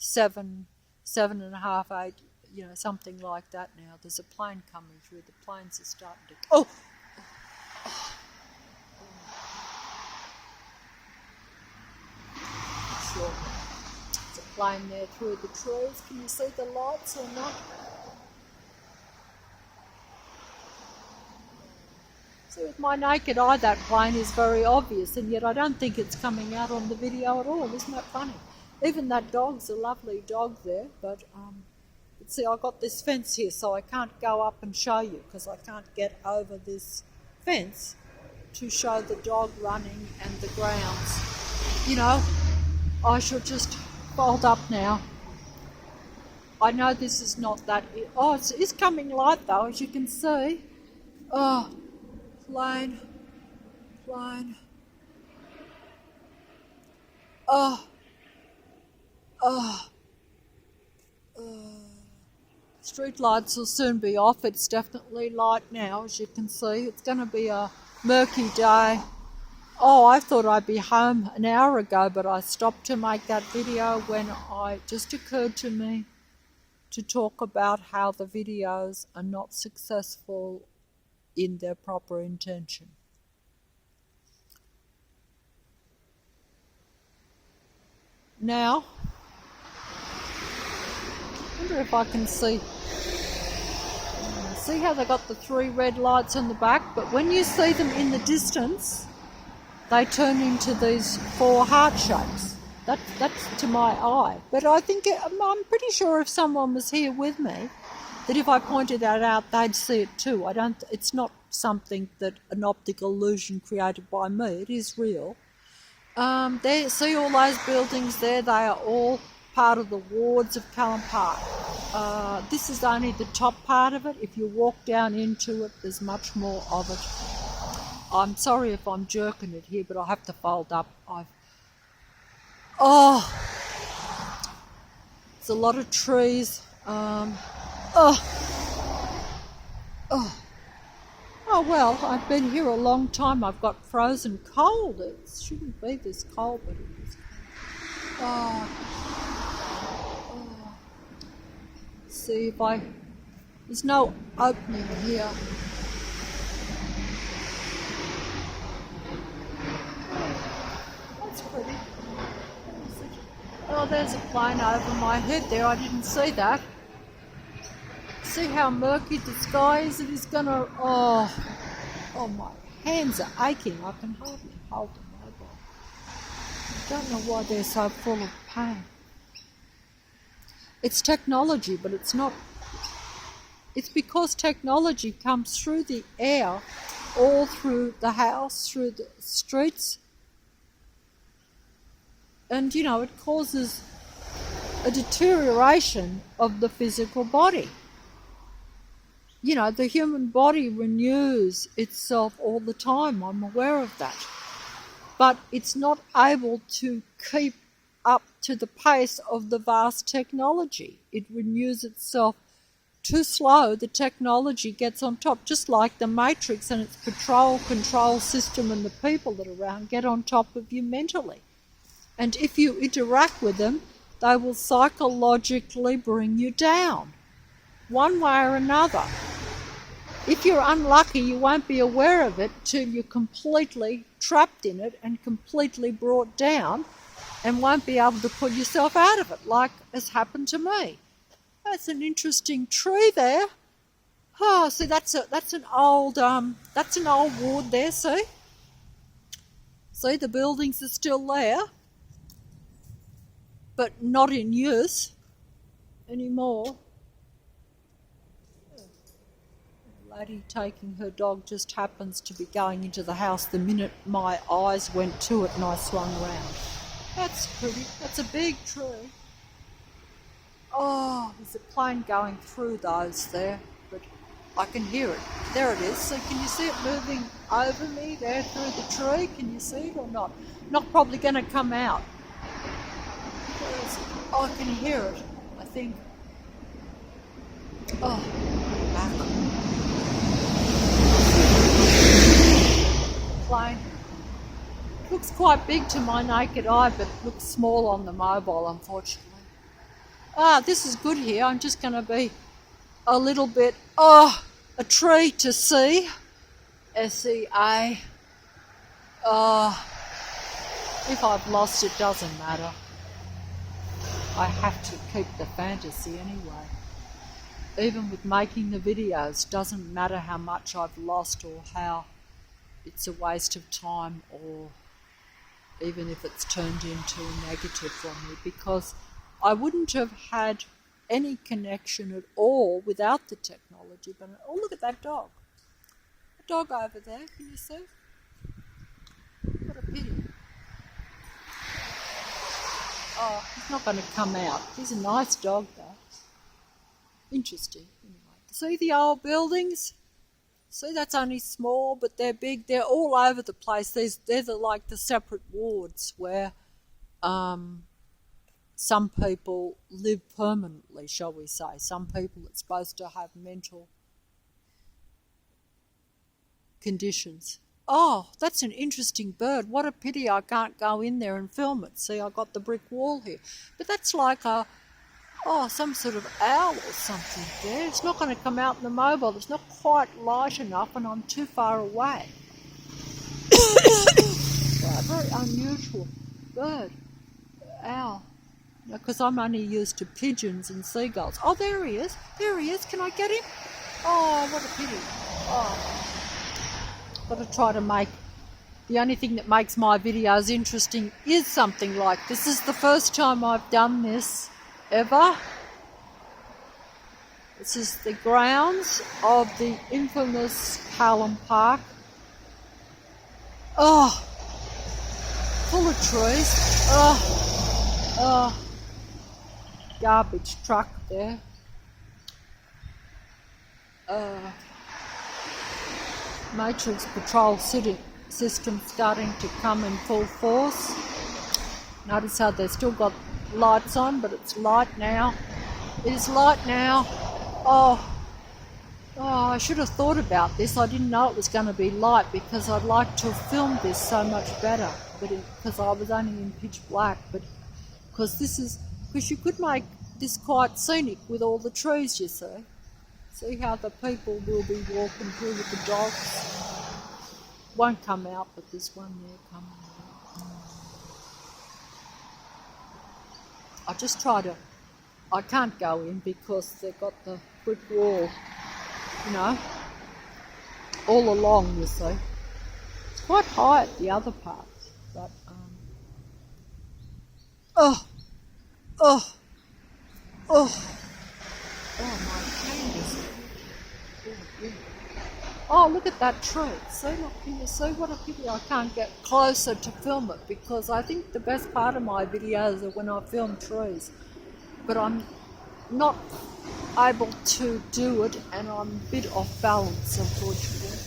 7.5, 8, something like that. Now there's a plane coming through. The planes are starting to. plane there through the trees. Can you see the lights or not? See, with my naked eye, that plane is very obvious, and yet I don't think it's coming out on the video at all. Isn't that funny? Even that dog's a lovely dog there, but see, I've got this fence here, so I can't go up and show you because I can't get over this fence to show the dog running and the grounds. You know, I should just fold up now. I know this is not that... Oh, it's coming light though, as you can see. Oh, plane. Street lights will soon be off. It's definitely light now, as you can see. It's going to be a murky day. Oh, I thought I'd be home an hour ago, but I stopped to make that video when it just occurred to me to talk about how the videos are not successful in their proper intention. Now, I wonder if I can see how they got the 3 red lights on the back, but when you see them in the distance, they turn into these 4 heart shapes. That's to my eye. But I think, I'm pretty sure if someone was here with me, that if I pointed that out, they'd see it too. It's not something that an optical illusion created by me. It is real. There, see all those buildings there? They are all part of the wards of Callum Park. This is only the top part of it. If you walk down into it, there's much more of it. I'm sorry if I'm jerking it here, but I have to fold up. There's a lot of trees. Oh well, I've been here a long time. I've got frozen cold. It shouldn't be this cold, but it is cold. See if there's no opening here. That's pretty. Oh, there's a plane over my head there. I didn't see that. See how murky the sky is? It is gonna... Oh, my hands are aching. I can hardly hold the mobile. I don't know why they're so full of pain. It's technology, but it's not. It's because technology comes through the air, all through the house, through the streets. And, it causes a deterioration of the physical body. The human body renews itself all the time. I'm aware of that. But it's not able to keep up to the pace of the vast technology. It renews itself too slow. The technology gets on top, just like the Matrix and its control system and the people that are around get on top of you mentally. And if you interact with them, they will psychologically bring you down, one way or another. If you're unlucky, you won't be aware of it till you're completely trapped in it and completely brought down, and won't be able to pull yourself out of it, like has happened to me. That's an interesting tree there. Oh, see, that's an old ward there. See, the buildings are still there, but not in use anymore. A lady taking her dog just happens to be going into the house the minute my eyes went to it and I swung around. That's pretty. That's a big tree. Oh, there's a plane going through those there, but I can hear it. There it is. So can you see it moving over me there through the tree? Can you see it or not? Not probably going to come out. Oh, I can hear it, I think. Oh, back. Plane. Looks quite big to my naked eye, but looks small on the mobile, unfortunately. This is good here. I'm just going to be a little bit, a tree to see. S-E-A. If I've lost it, doesn't matter. I have to keep the fantasy anyway. Even with making the videos, doesn't matter how much I've lost or how it's a waste of time, or even if it's turned into a negative for me, because I wouldn't have had any connection at all without the technology. But oh, look at that dog. A dog over there, can you see? What a pity. Oh, he's not going to come out. He's a nice dog though. Interesting. Anyway, see the old buildings? See, that's only small, but they're big. They're all over the place. They're like the separate wards where some people live permanently, shall we say. Some people are supposed to have mental conditions. Oh, that's an interesting bird. What a pity I can't go in there and film it. See, I got the brick wall here. But that's like some sort of owl or something there. It's not going to come out in the mobile. It's not quite light enough and I'm too far away. Wow, very unusual bird. Owl. Because I'm only used to pigeons and seagulls. Oh, there he is. There he is. Can I get him? Oh, what a pity. Oh. Got to try to make, the only thing that makes my videos interesting is something like this. This is the first time I've done this ever. This is the grounds of the infamous Callum Park. Oh, full of trees. Oh, garbage truck there. Matrix Patrol system starting to come in full force. Notice how they've still got lights on, but it's light now. It is light now. Oh, I should have thought about this. I didn't know it was going to be light because I'd like to have filmed this so much better. But because I was only in pitch black, but because you could make this quite scenic with all the trees, you see. See how the people will be walking through with the dogs. Won't come out, but there's one there coming out. I just try to, I can't go in because they've got the brick wall, all along, you see. It's quite high at the other parts, but, my hand is. Oh, look at that tree. See, look, can you see? What a pity I can't get closer to film it, because I think the best part of my videos are when I film trees. But I'm not able to do it, and I'm a bit off balance, unfortunately.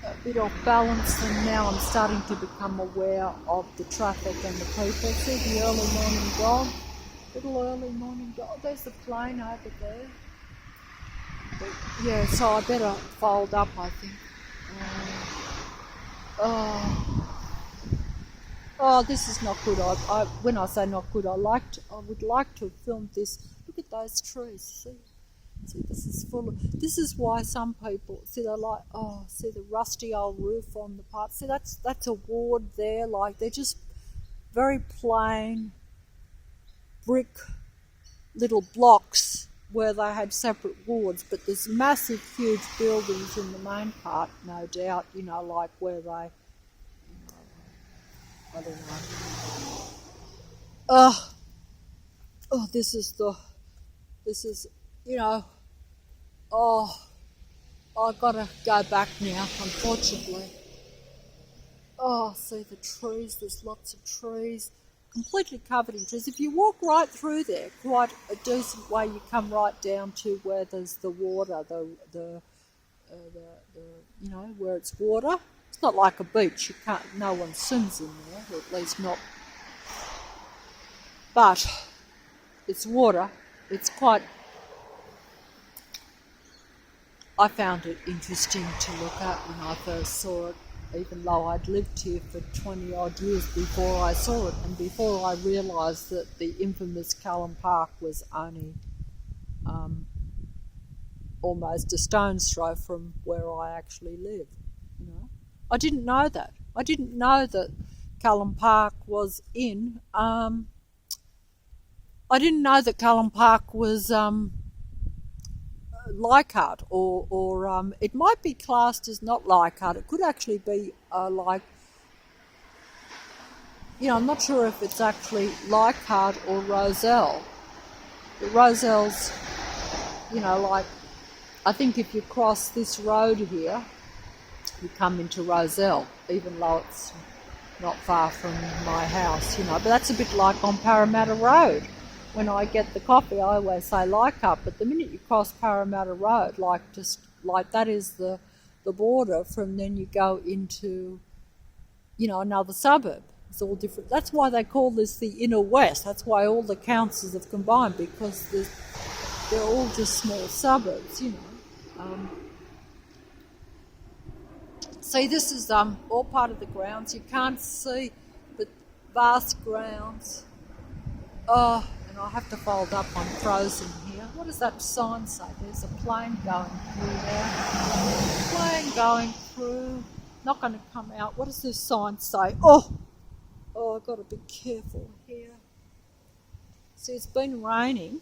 A bit off balance, and now I'm starting to become aware of the traffic and the people. See the early morning dog? Little early morning dog. There's the plane over there. But, yeah, so I better fold up, I think. This is not good. When I say not good, I would like to have filmed this. Look at those trees. See, this is full of. This is why some people see see the rusty old roof on the park. See, that's a ward there. Like, they're just very plain brick little blocks where they had separate wards, but there's massive, huge buildings in the main part, no doubt, like where they, I don't know. This is, I've got to go back now, unfortunately. Oh, see the trees, there's lots of trees. Completely covered in trees. If you walk right through there, quite a decent way, you come right down to where there's the water, where it's water. It's not like a beach. No one swims in there, or at least not. But it's water. It's quite. I found it interesting to look at when I first saw it, even though I'd lived here for 20 odd years before I saw it, and before I realised that the infamous Callum Park was only almost a stone's throw from where I actually live. I didn't know that. I didn't know that Callum Park was in I didn't know that Cullen Park was Leichhardt, or it might be classed as not Leichhardt. It could actually be like, I'm not sure if it's actually Leichhardt or Rozelle. But Roselle's, like, I think if you cross this road here, you come into Rozelle, even though it's not far from my house, but that's a bit like on Parramatta Road. When I get the coffee, I always say Leichhardt, but the minute you cross Parramatta Road, like that is the border, from then you go into, another suburb. It's all different. That's why they call this the inner west. That's why all the councils have combined, because they're all just small suburbs, See, this is all part of the grounds. You can't see, but vast grounds. Oh, and I have to fold up. I'm frozen here. What does that sign say? There's a plane going through there. Plane going through. Not going to come out. What does this sign say? Oh, I've got to be careful here. See, it's been raining.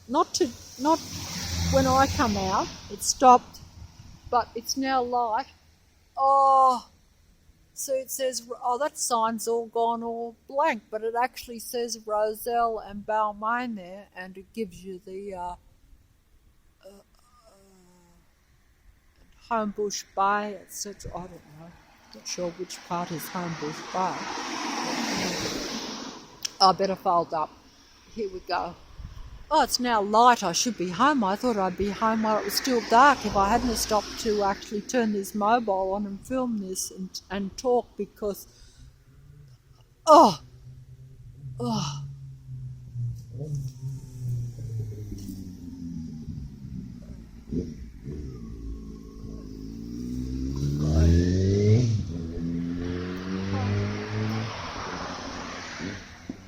Not when I come out. It stopped, but it's now light. Oh, so it says, that sign's all gone all blank, but it actually says Rozelle and Balmain there, and it gives you the Homebush Bay, etc. I don't know. Not sure which part is Homebush Bay. I better fold up. Here we go. Oh, it's now light. I should be home. I thought I'd be home while it was still dark if I hadn't stopped to actually turn this mobile on and film this and talk, because oh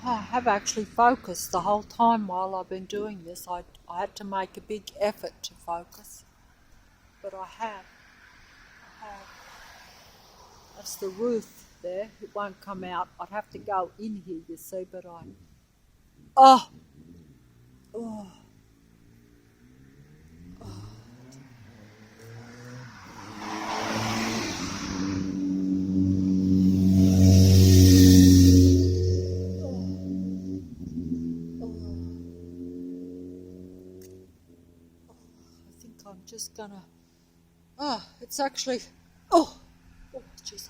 I have actually focused the whole time while I've been doing this. I had to make a big effort to focus, but I have. That's the roof there. It won't come out. I'd have to go in here, you see, but Oh. I'm just gonna. It's actually. Jesus.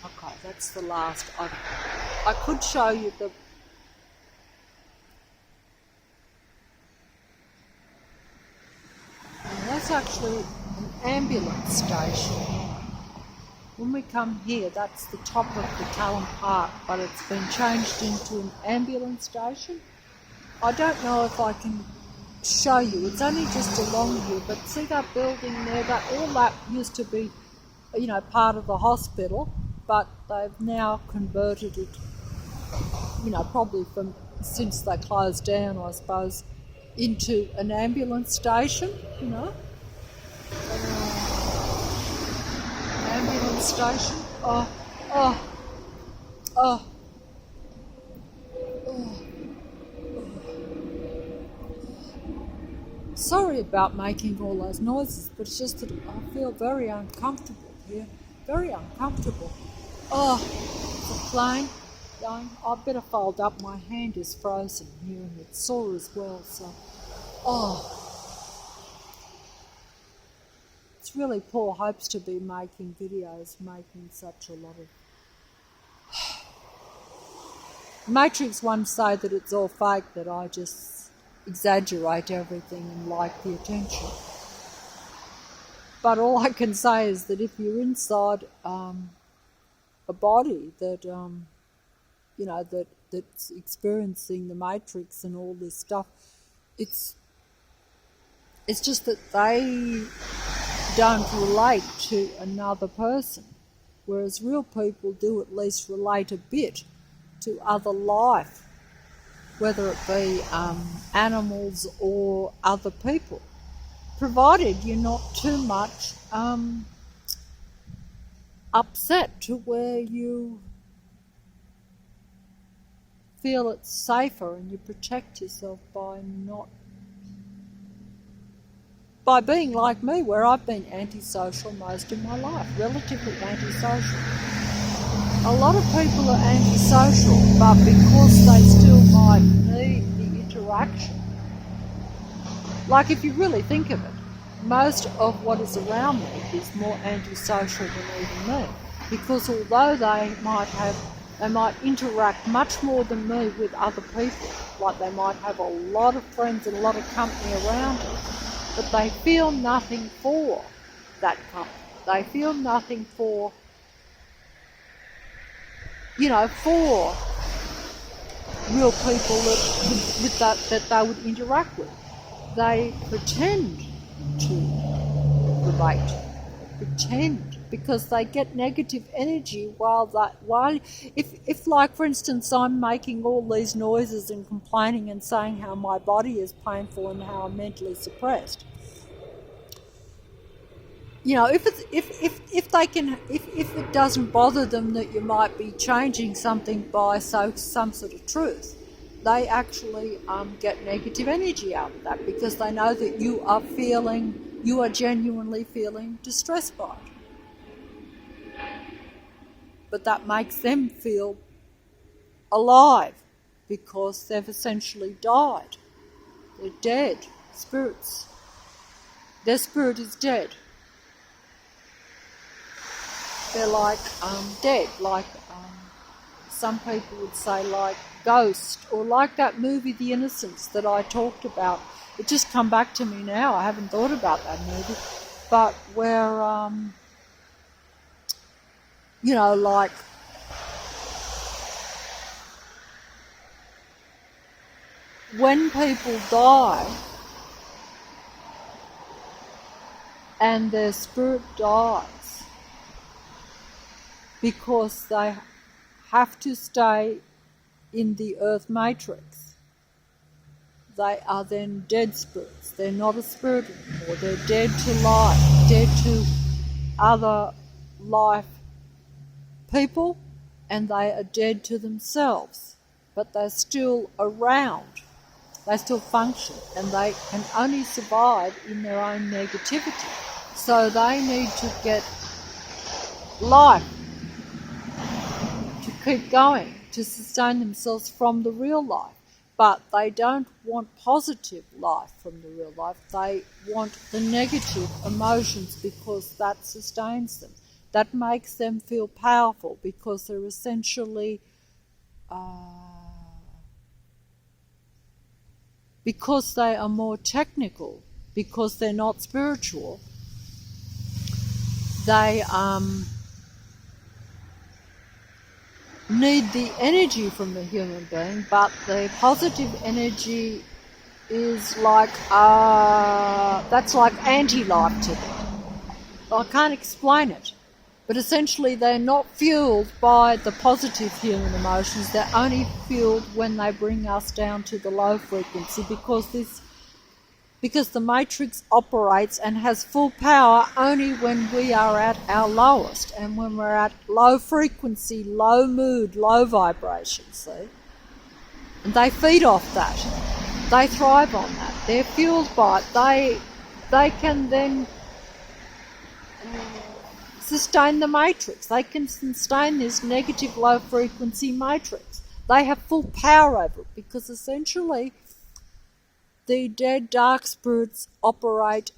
Okay, that's the last. I could show you the. That's actually an ambulance station. When we come here, that's the top of the Cullen Park, but it's been changed into an ambulance station. I don't know if I can show you. It's only just along here, but see that building there? All that used to be, part of the hospital, but they've now converted it, probably since they closed down, I suppose, into an ambulance station, An ambulance station. Sorry about making all those noises, but it's just that I feel very uncomfortable here. Very uncomfortable. The plane going. I better fold up. My hand is frozen here and it's sore as well, so. It's really poor hopes to be making videos, making such a lot of. Matrix ones say that it's all fake, that I just exaggerate everything and like the attention. But all I can say is that if you're inside a body that that's experiencing the Matrix and all this stuff, it's just that they don't relate to another person, whereas real people do at least relate a bit to other life, whether it be animals or other people, provided you're not too much upset to where you feel it's safer, and you protect yourself by being like me, where I've been antisocial most of my life, relatively antisocial. A lot of people are antisocial, but because they still might need the interaction. Like, if you really think of it, most of what is around me is more antisocial than even me, because although they might interact much more than me with other people, like they might have a lot of friends and a lot of company around them, but they feel nothing for that company. They feel nothing for, for real people that they would interact with. They pretend to relate, pretend, because they get negative energy while if like, for instance, I'm making all these noises and complaining and saying how my body is painful and how I'm mentally suppressed. If it doesn't bother them that you might be changing something by some sort of truth, they actually get negative energy out of that, because they know that you are genuinely feeling distressed by it. But that makes them feel alive, because they've essentially died. They're dead spirits. Their spirit is dead. They're like dead, like some people would say, like Ghost, or like that movie The Innocents that I talked about. It just come back to me now. I haven't thought about that movie, but where like when people die and their spirit dies, because they have to stay in the earth matrix, they are then dead spirits. They're not a spirit anymore. They're dead to life, dead to other life people, and they are dead to themselves. But they're still around. They still function, and they can only survive in their own negativity. So they need to get life to keep going, to sustain themselves from the real life. But they don't want positive life from the real life. They want the negative emotions, because that sustains them. That makes them feel powerful, because they're essentially, because they are more technical, because they're not spiritual, they need the energy from the human being, but the positive energy is like, that's like anti-life to them. I can't explain it, but essentially they're not fueled by the positive human emotions. They're only fueled when they bring us down to the low frequency, because the matrix operates and has full power only when we are at our lowest, and when we're at low frequency, low mood, low vibration, see? And they feed off that. They thrive on that. They're fueled by it. They can then sustain the matrix. They can sustain this negative low frequency matrix. They have full power over it, because essentially the dead dark spirits operate.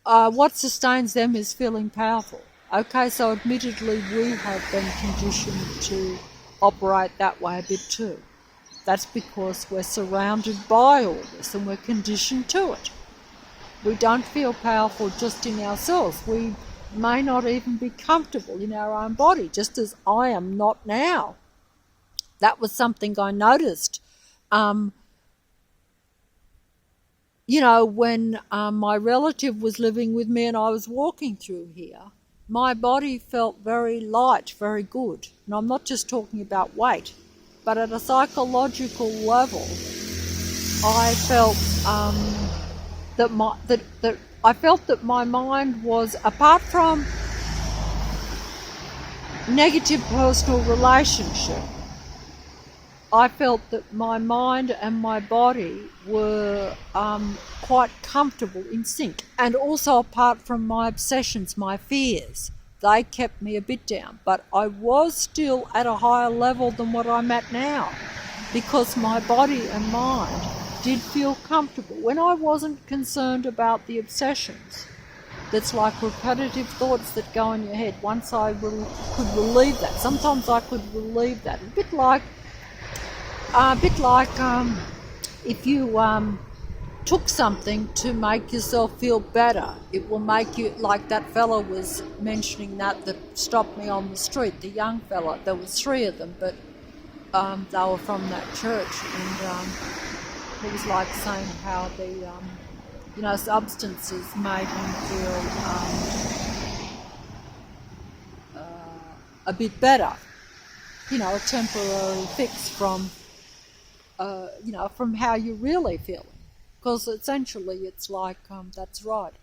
What sustains them is feeling powerful. Okay, so admittedly we have been conditioned to operate that way a bit too. That's because we're surrounded by all this and we're conditioned to it. We don't feel powerful just in ourselves. We may not even be comfortable in our own body, just as I am not now. That was something I noticed. When my relative was living with me and I was walking through here, my body felt very light, very good. And I'm not just talking about weight, but at a psychological level, I felt that my mind was, apart from negative personal relationship, I felt that my mind and my body were quite comfortable in sync. And also, apart from my obsessions, my fears, they kept me a bit down. But I was still at a higher level than what I'm at now, because my body and mind did feel comfortable. When I wasn't concerned about the obsessions, that's like repetitive thoughts that go in your head, once I could relieve that. Sometimes I could relieve that. A bit like if you took something to make yourself feel better, it will make you, like that fella was mentioning that stopped me on the street, the young fella. There was 3 of them, but they were from that church, and it was like saying how the substances made him feel a bit better, a temporary fix from from how you're really feeling. Because essentially it's like, that's right.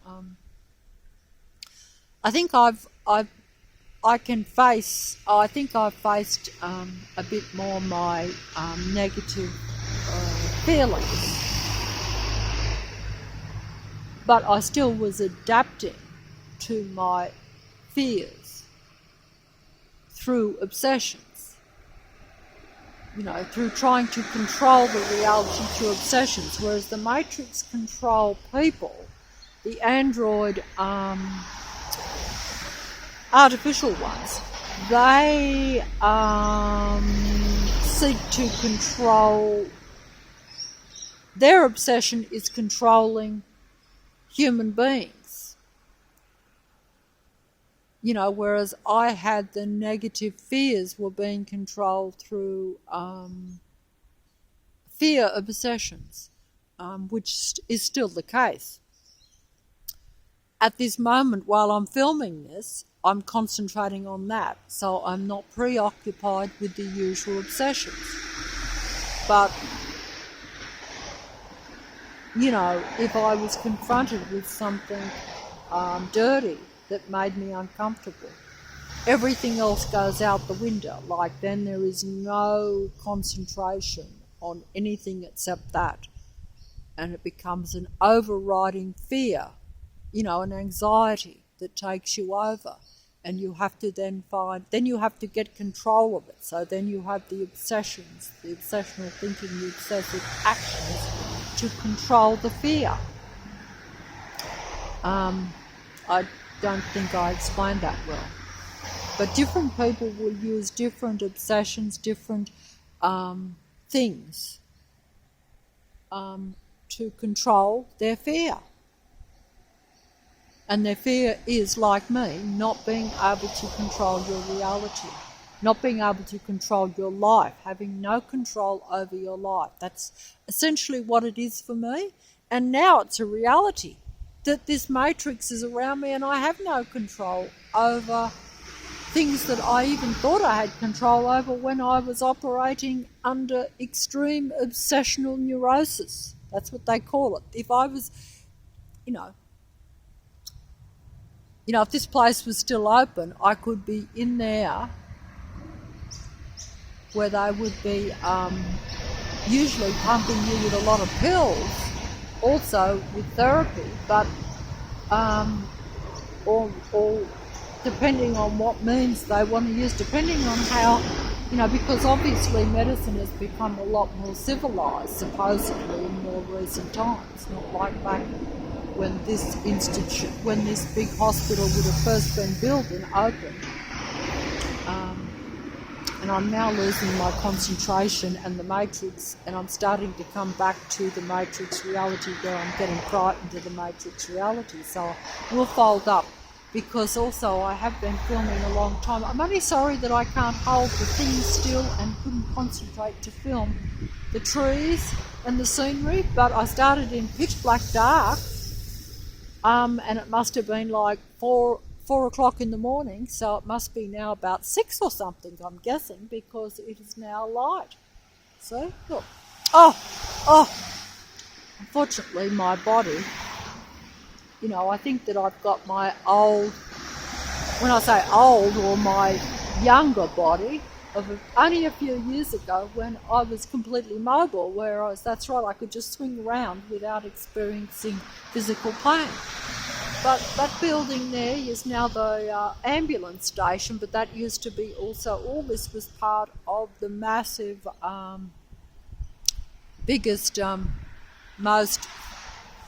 I think I've faced a bit more my negative feelings, but I still was adapting to my fears through obsessions. Through trying to control the reality through obsessions, whereas the Matrix control people, the android artificial ones, they seek to control, their obsession is controlling human beings. Whereas I had the negative fears were being controlled through fear obsessions, which is still the case. At this moment, while I'm filming this, I'm concentrating on that, so I'm not preoccupied with the usual obsessions. But, if I was confronted with something dirty that made me uncomfortable, everything else goes out the window. Like, then there is no concentration on anything except that. And it becomes an overriding fear, an anxiety that takes you over. And you have to then you have to get control of it. So then you have the obsessions, the obsessional thinking, the obsessive actions to control the fear. I don't think I explained that well. But different people will use different obsessions, different things to control their fear. And their fear is, like me, not being able to control your reality, not being able to control your life, having no control over your life. That's essentially what it is for me. And now it's a reality that this matrix is around me and I have no control over things that I even thought I had control over when I was operating under extreme obsessional neurosis. That's what they call it. If I was, if this place was still open, I could be in there where they would be usually pumping you with a lot of pills, also with therapy, but or depending on what means they want to use, depending on how, because obviously medicine has become a lot more civilized, supposedly, in more recent times, not like back when this big hospital would have first been built and opened. And I'm now losing my concentration and the matrix, and I'm starting to come back to the matrix reality where I'm getting frightened of the matrix reality. So we'll fold up, because also I have been filming a long time. I'm only sorry that I can't hold the thing still and couldn't concentrate to film the trees and the scenery, but I started in pitch black dark, and it must have been like 4 o'clock in the morning, so it must be now about 6 or something, I'm guessing, because it is now light. See? Look. Oh! Unfortunately, my body, I think that I've got my old, when I say old, or my younger body of only a few years ago when I was completely mobile, whereas that's right, I could just swing around without experiencing physical pain. But that building there is now the ambulance station, but that used to be also, all this was part of the massive, biggest, most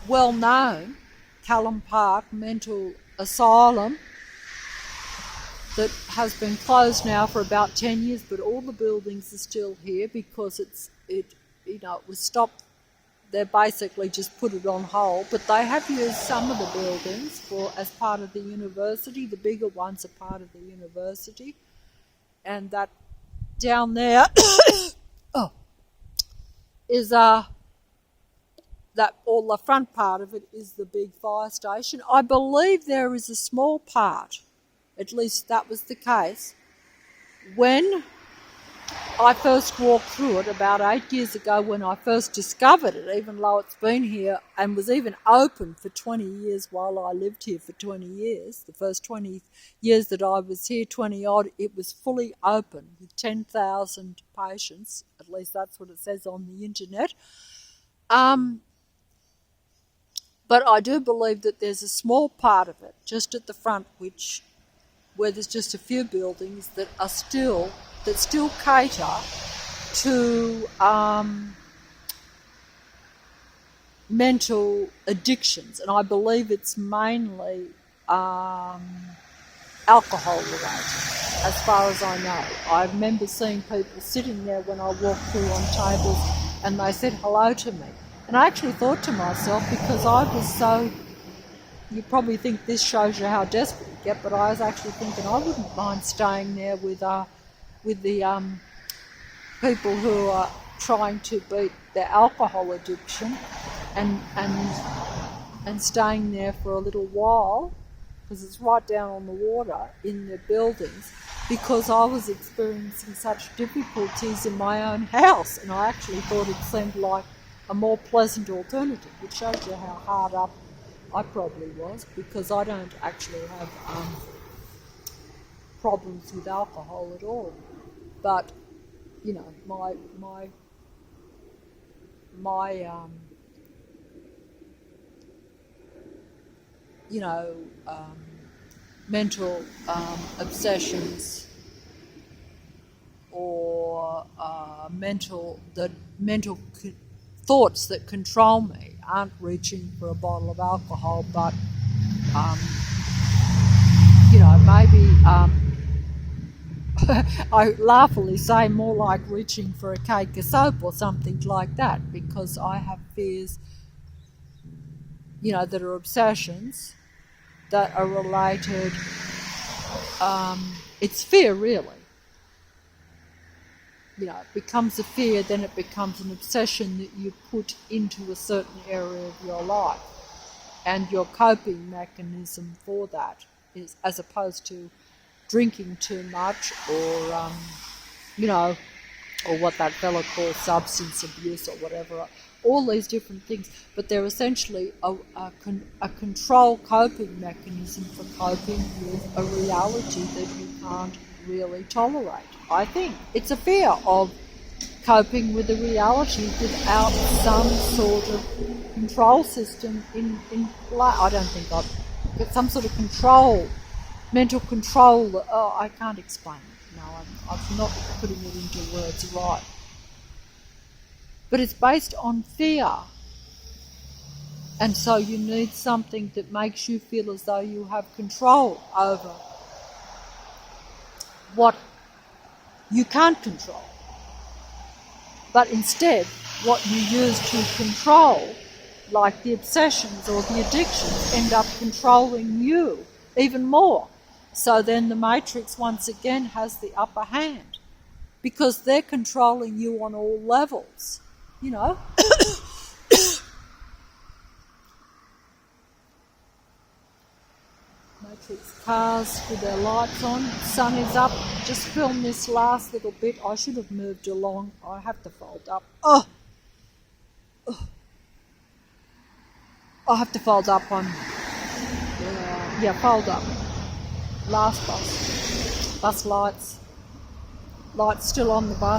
well-known Callum Park mental asylum that has been closed now for about 10 years, but all the buildings are still here because it was stopped. They basically just put it on hold, but they have used some of the buildings as part of the university. The bigger ones are part of the university, and that down there is that all the front part of it is the big fire station. I believe there is a small part, at least that was the case, when I first walked through it about 8 years ago, when I first discovered it, even though it's been here and was even open for 20 years while I lived here for 20 years. The first 20 years that I was here, 20 odd, it was fully open with 10,000 patients. At least that's what it says on the internet. But I do believe that there's a small part of it just at the front where there's just a few buildings that still cater to mental addictions, and I believe it's mainly alcohol related, as far as I know. I remember seeing people sitting there when I walked through on tables, and they said hello to me. And I actually thought to myself, because I was so, you probably think this shows you how desperate you get, but I was actually thinking I wouldn't mind staying there with the people who are trying to beat their alcohol addiction and staying there for a little while, because it's right down on the water in the buildings, because I was experiencing such difficulties in my own house, and I actually thought it seemed like a more pleasant alternative, which shows you how hard up I probably was, because I don't actually have problems with alcohol at all. But my mental obsessions or mental thoughts that control me aren't reaching for a bottle of alcohol, but maybe I laughingly say more like reaching for a cake of soap or something like that, because I have fears, that are obsessions that are related. It's fear, really. It becomes a fear, then it becomes an obsession that you put into a certain area of your life, and your coping mechanism for that is, as opposed to drinking too much or or what that fella calls substance abuse or whatever, all these different things, but they're essentially a control coping mechanism for coping with a reality that you can't really tolerate. I think it's a fear of coping with a reality without some sort of control system in play. I don't think I've got some sort of mental control. I can't explain it. No, I'm not putting it into words right. But it's based on fear. And so you need something that makes you feel as though you have control over what you can't control. But instead, what you use to control, like the obsessions or the addictions, end up controlling you even more. So then the Matrix once again has the upper hand, because they're controlling you on all levels, Matrix cars with their lights on, sun is up. Just film this last little bit. I should have moved along. I have to fold up. I have to fold up on, fold up. Last bus lights. lights still on the bus.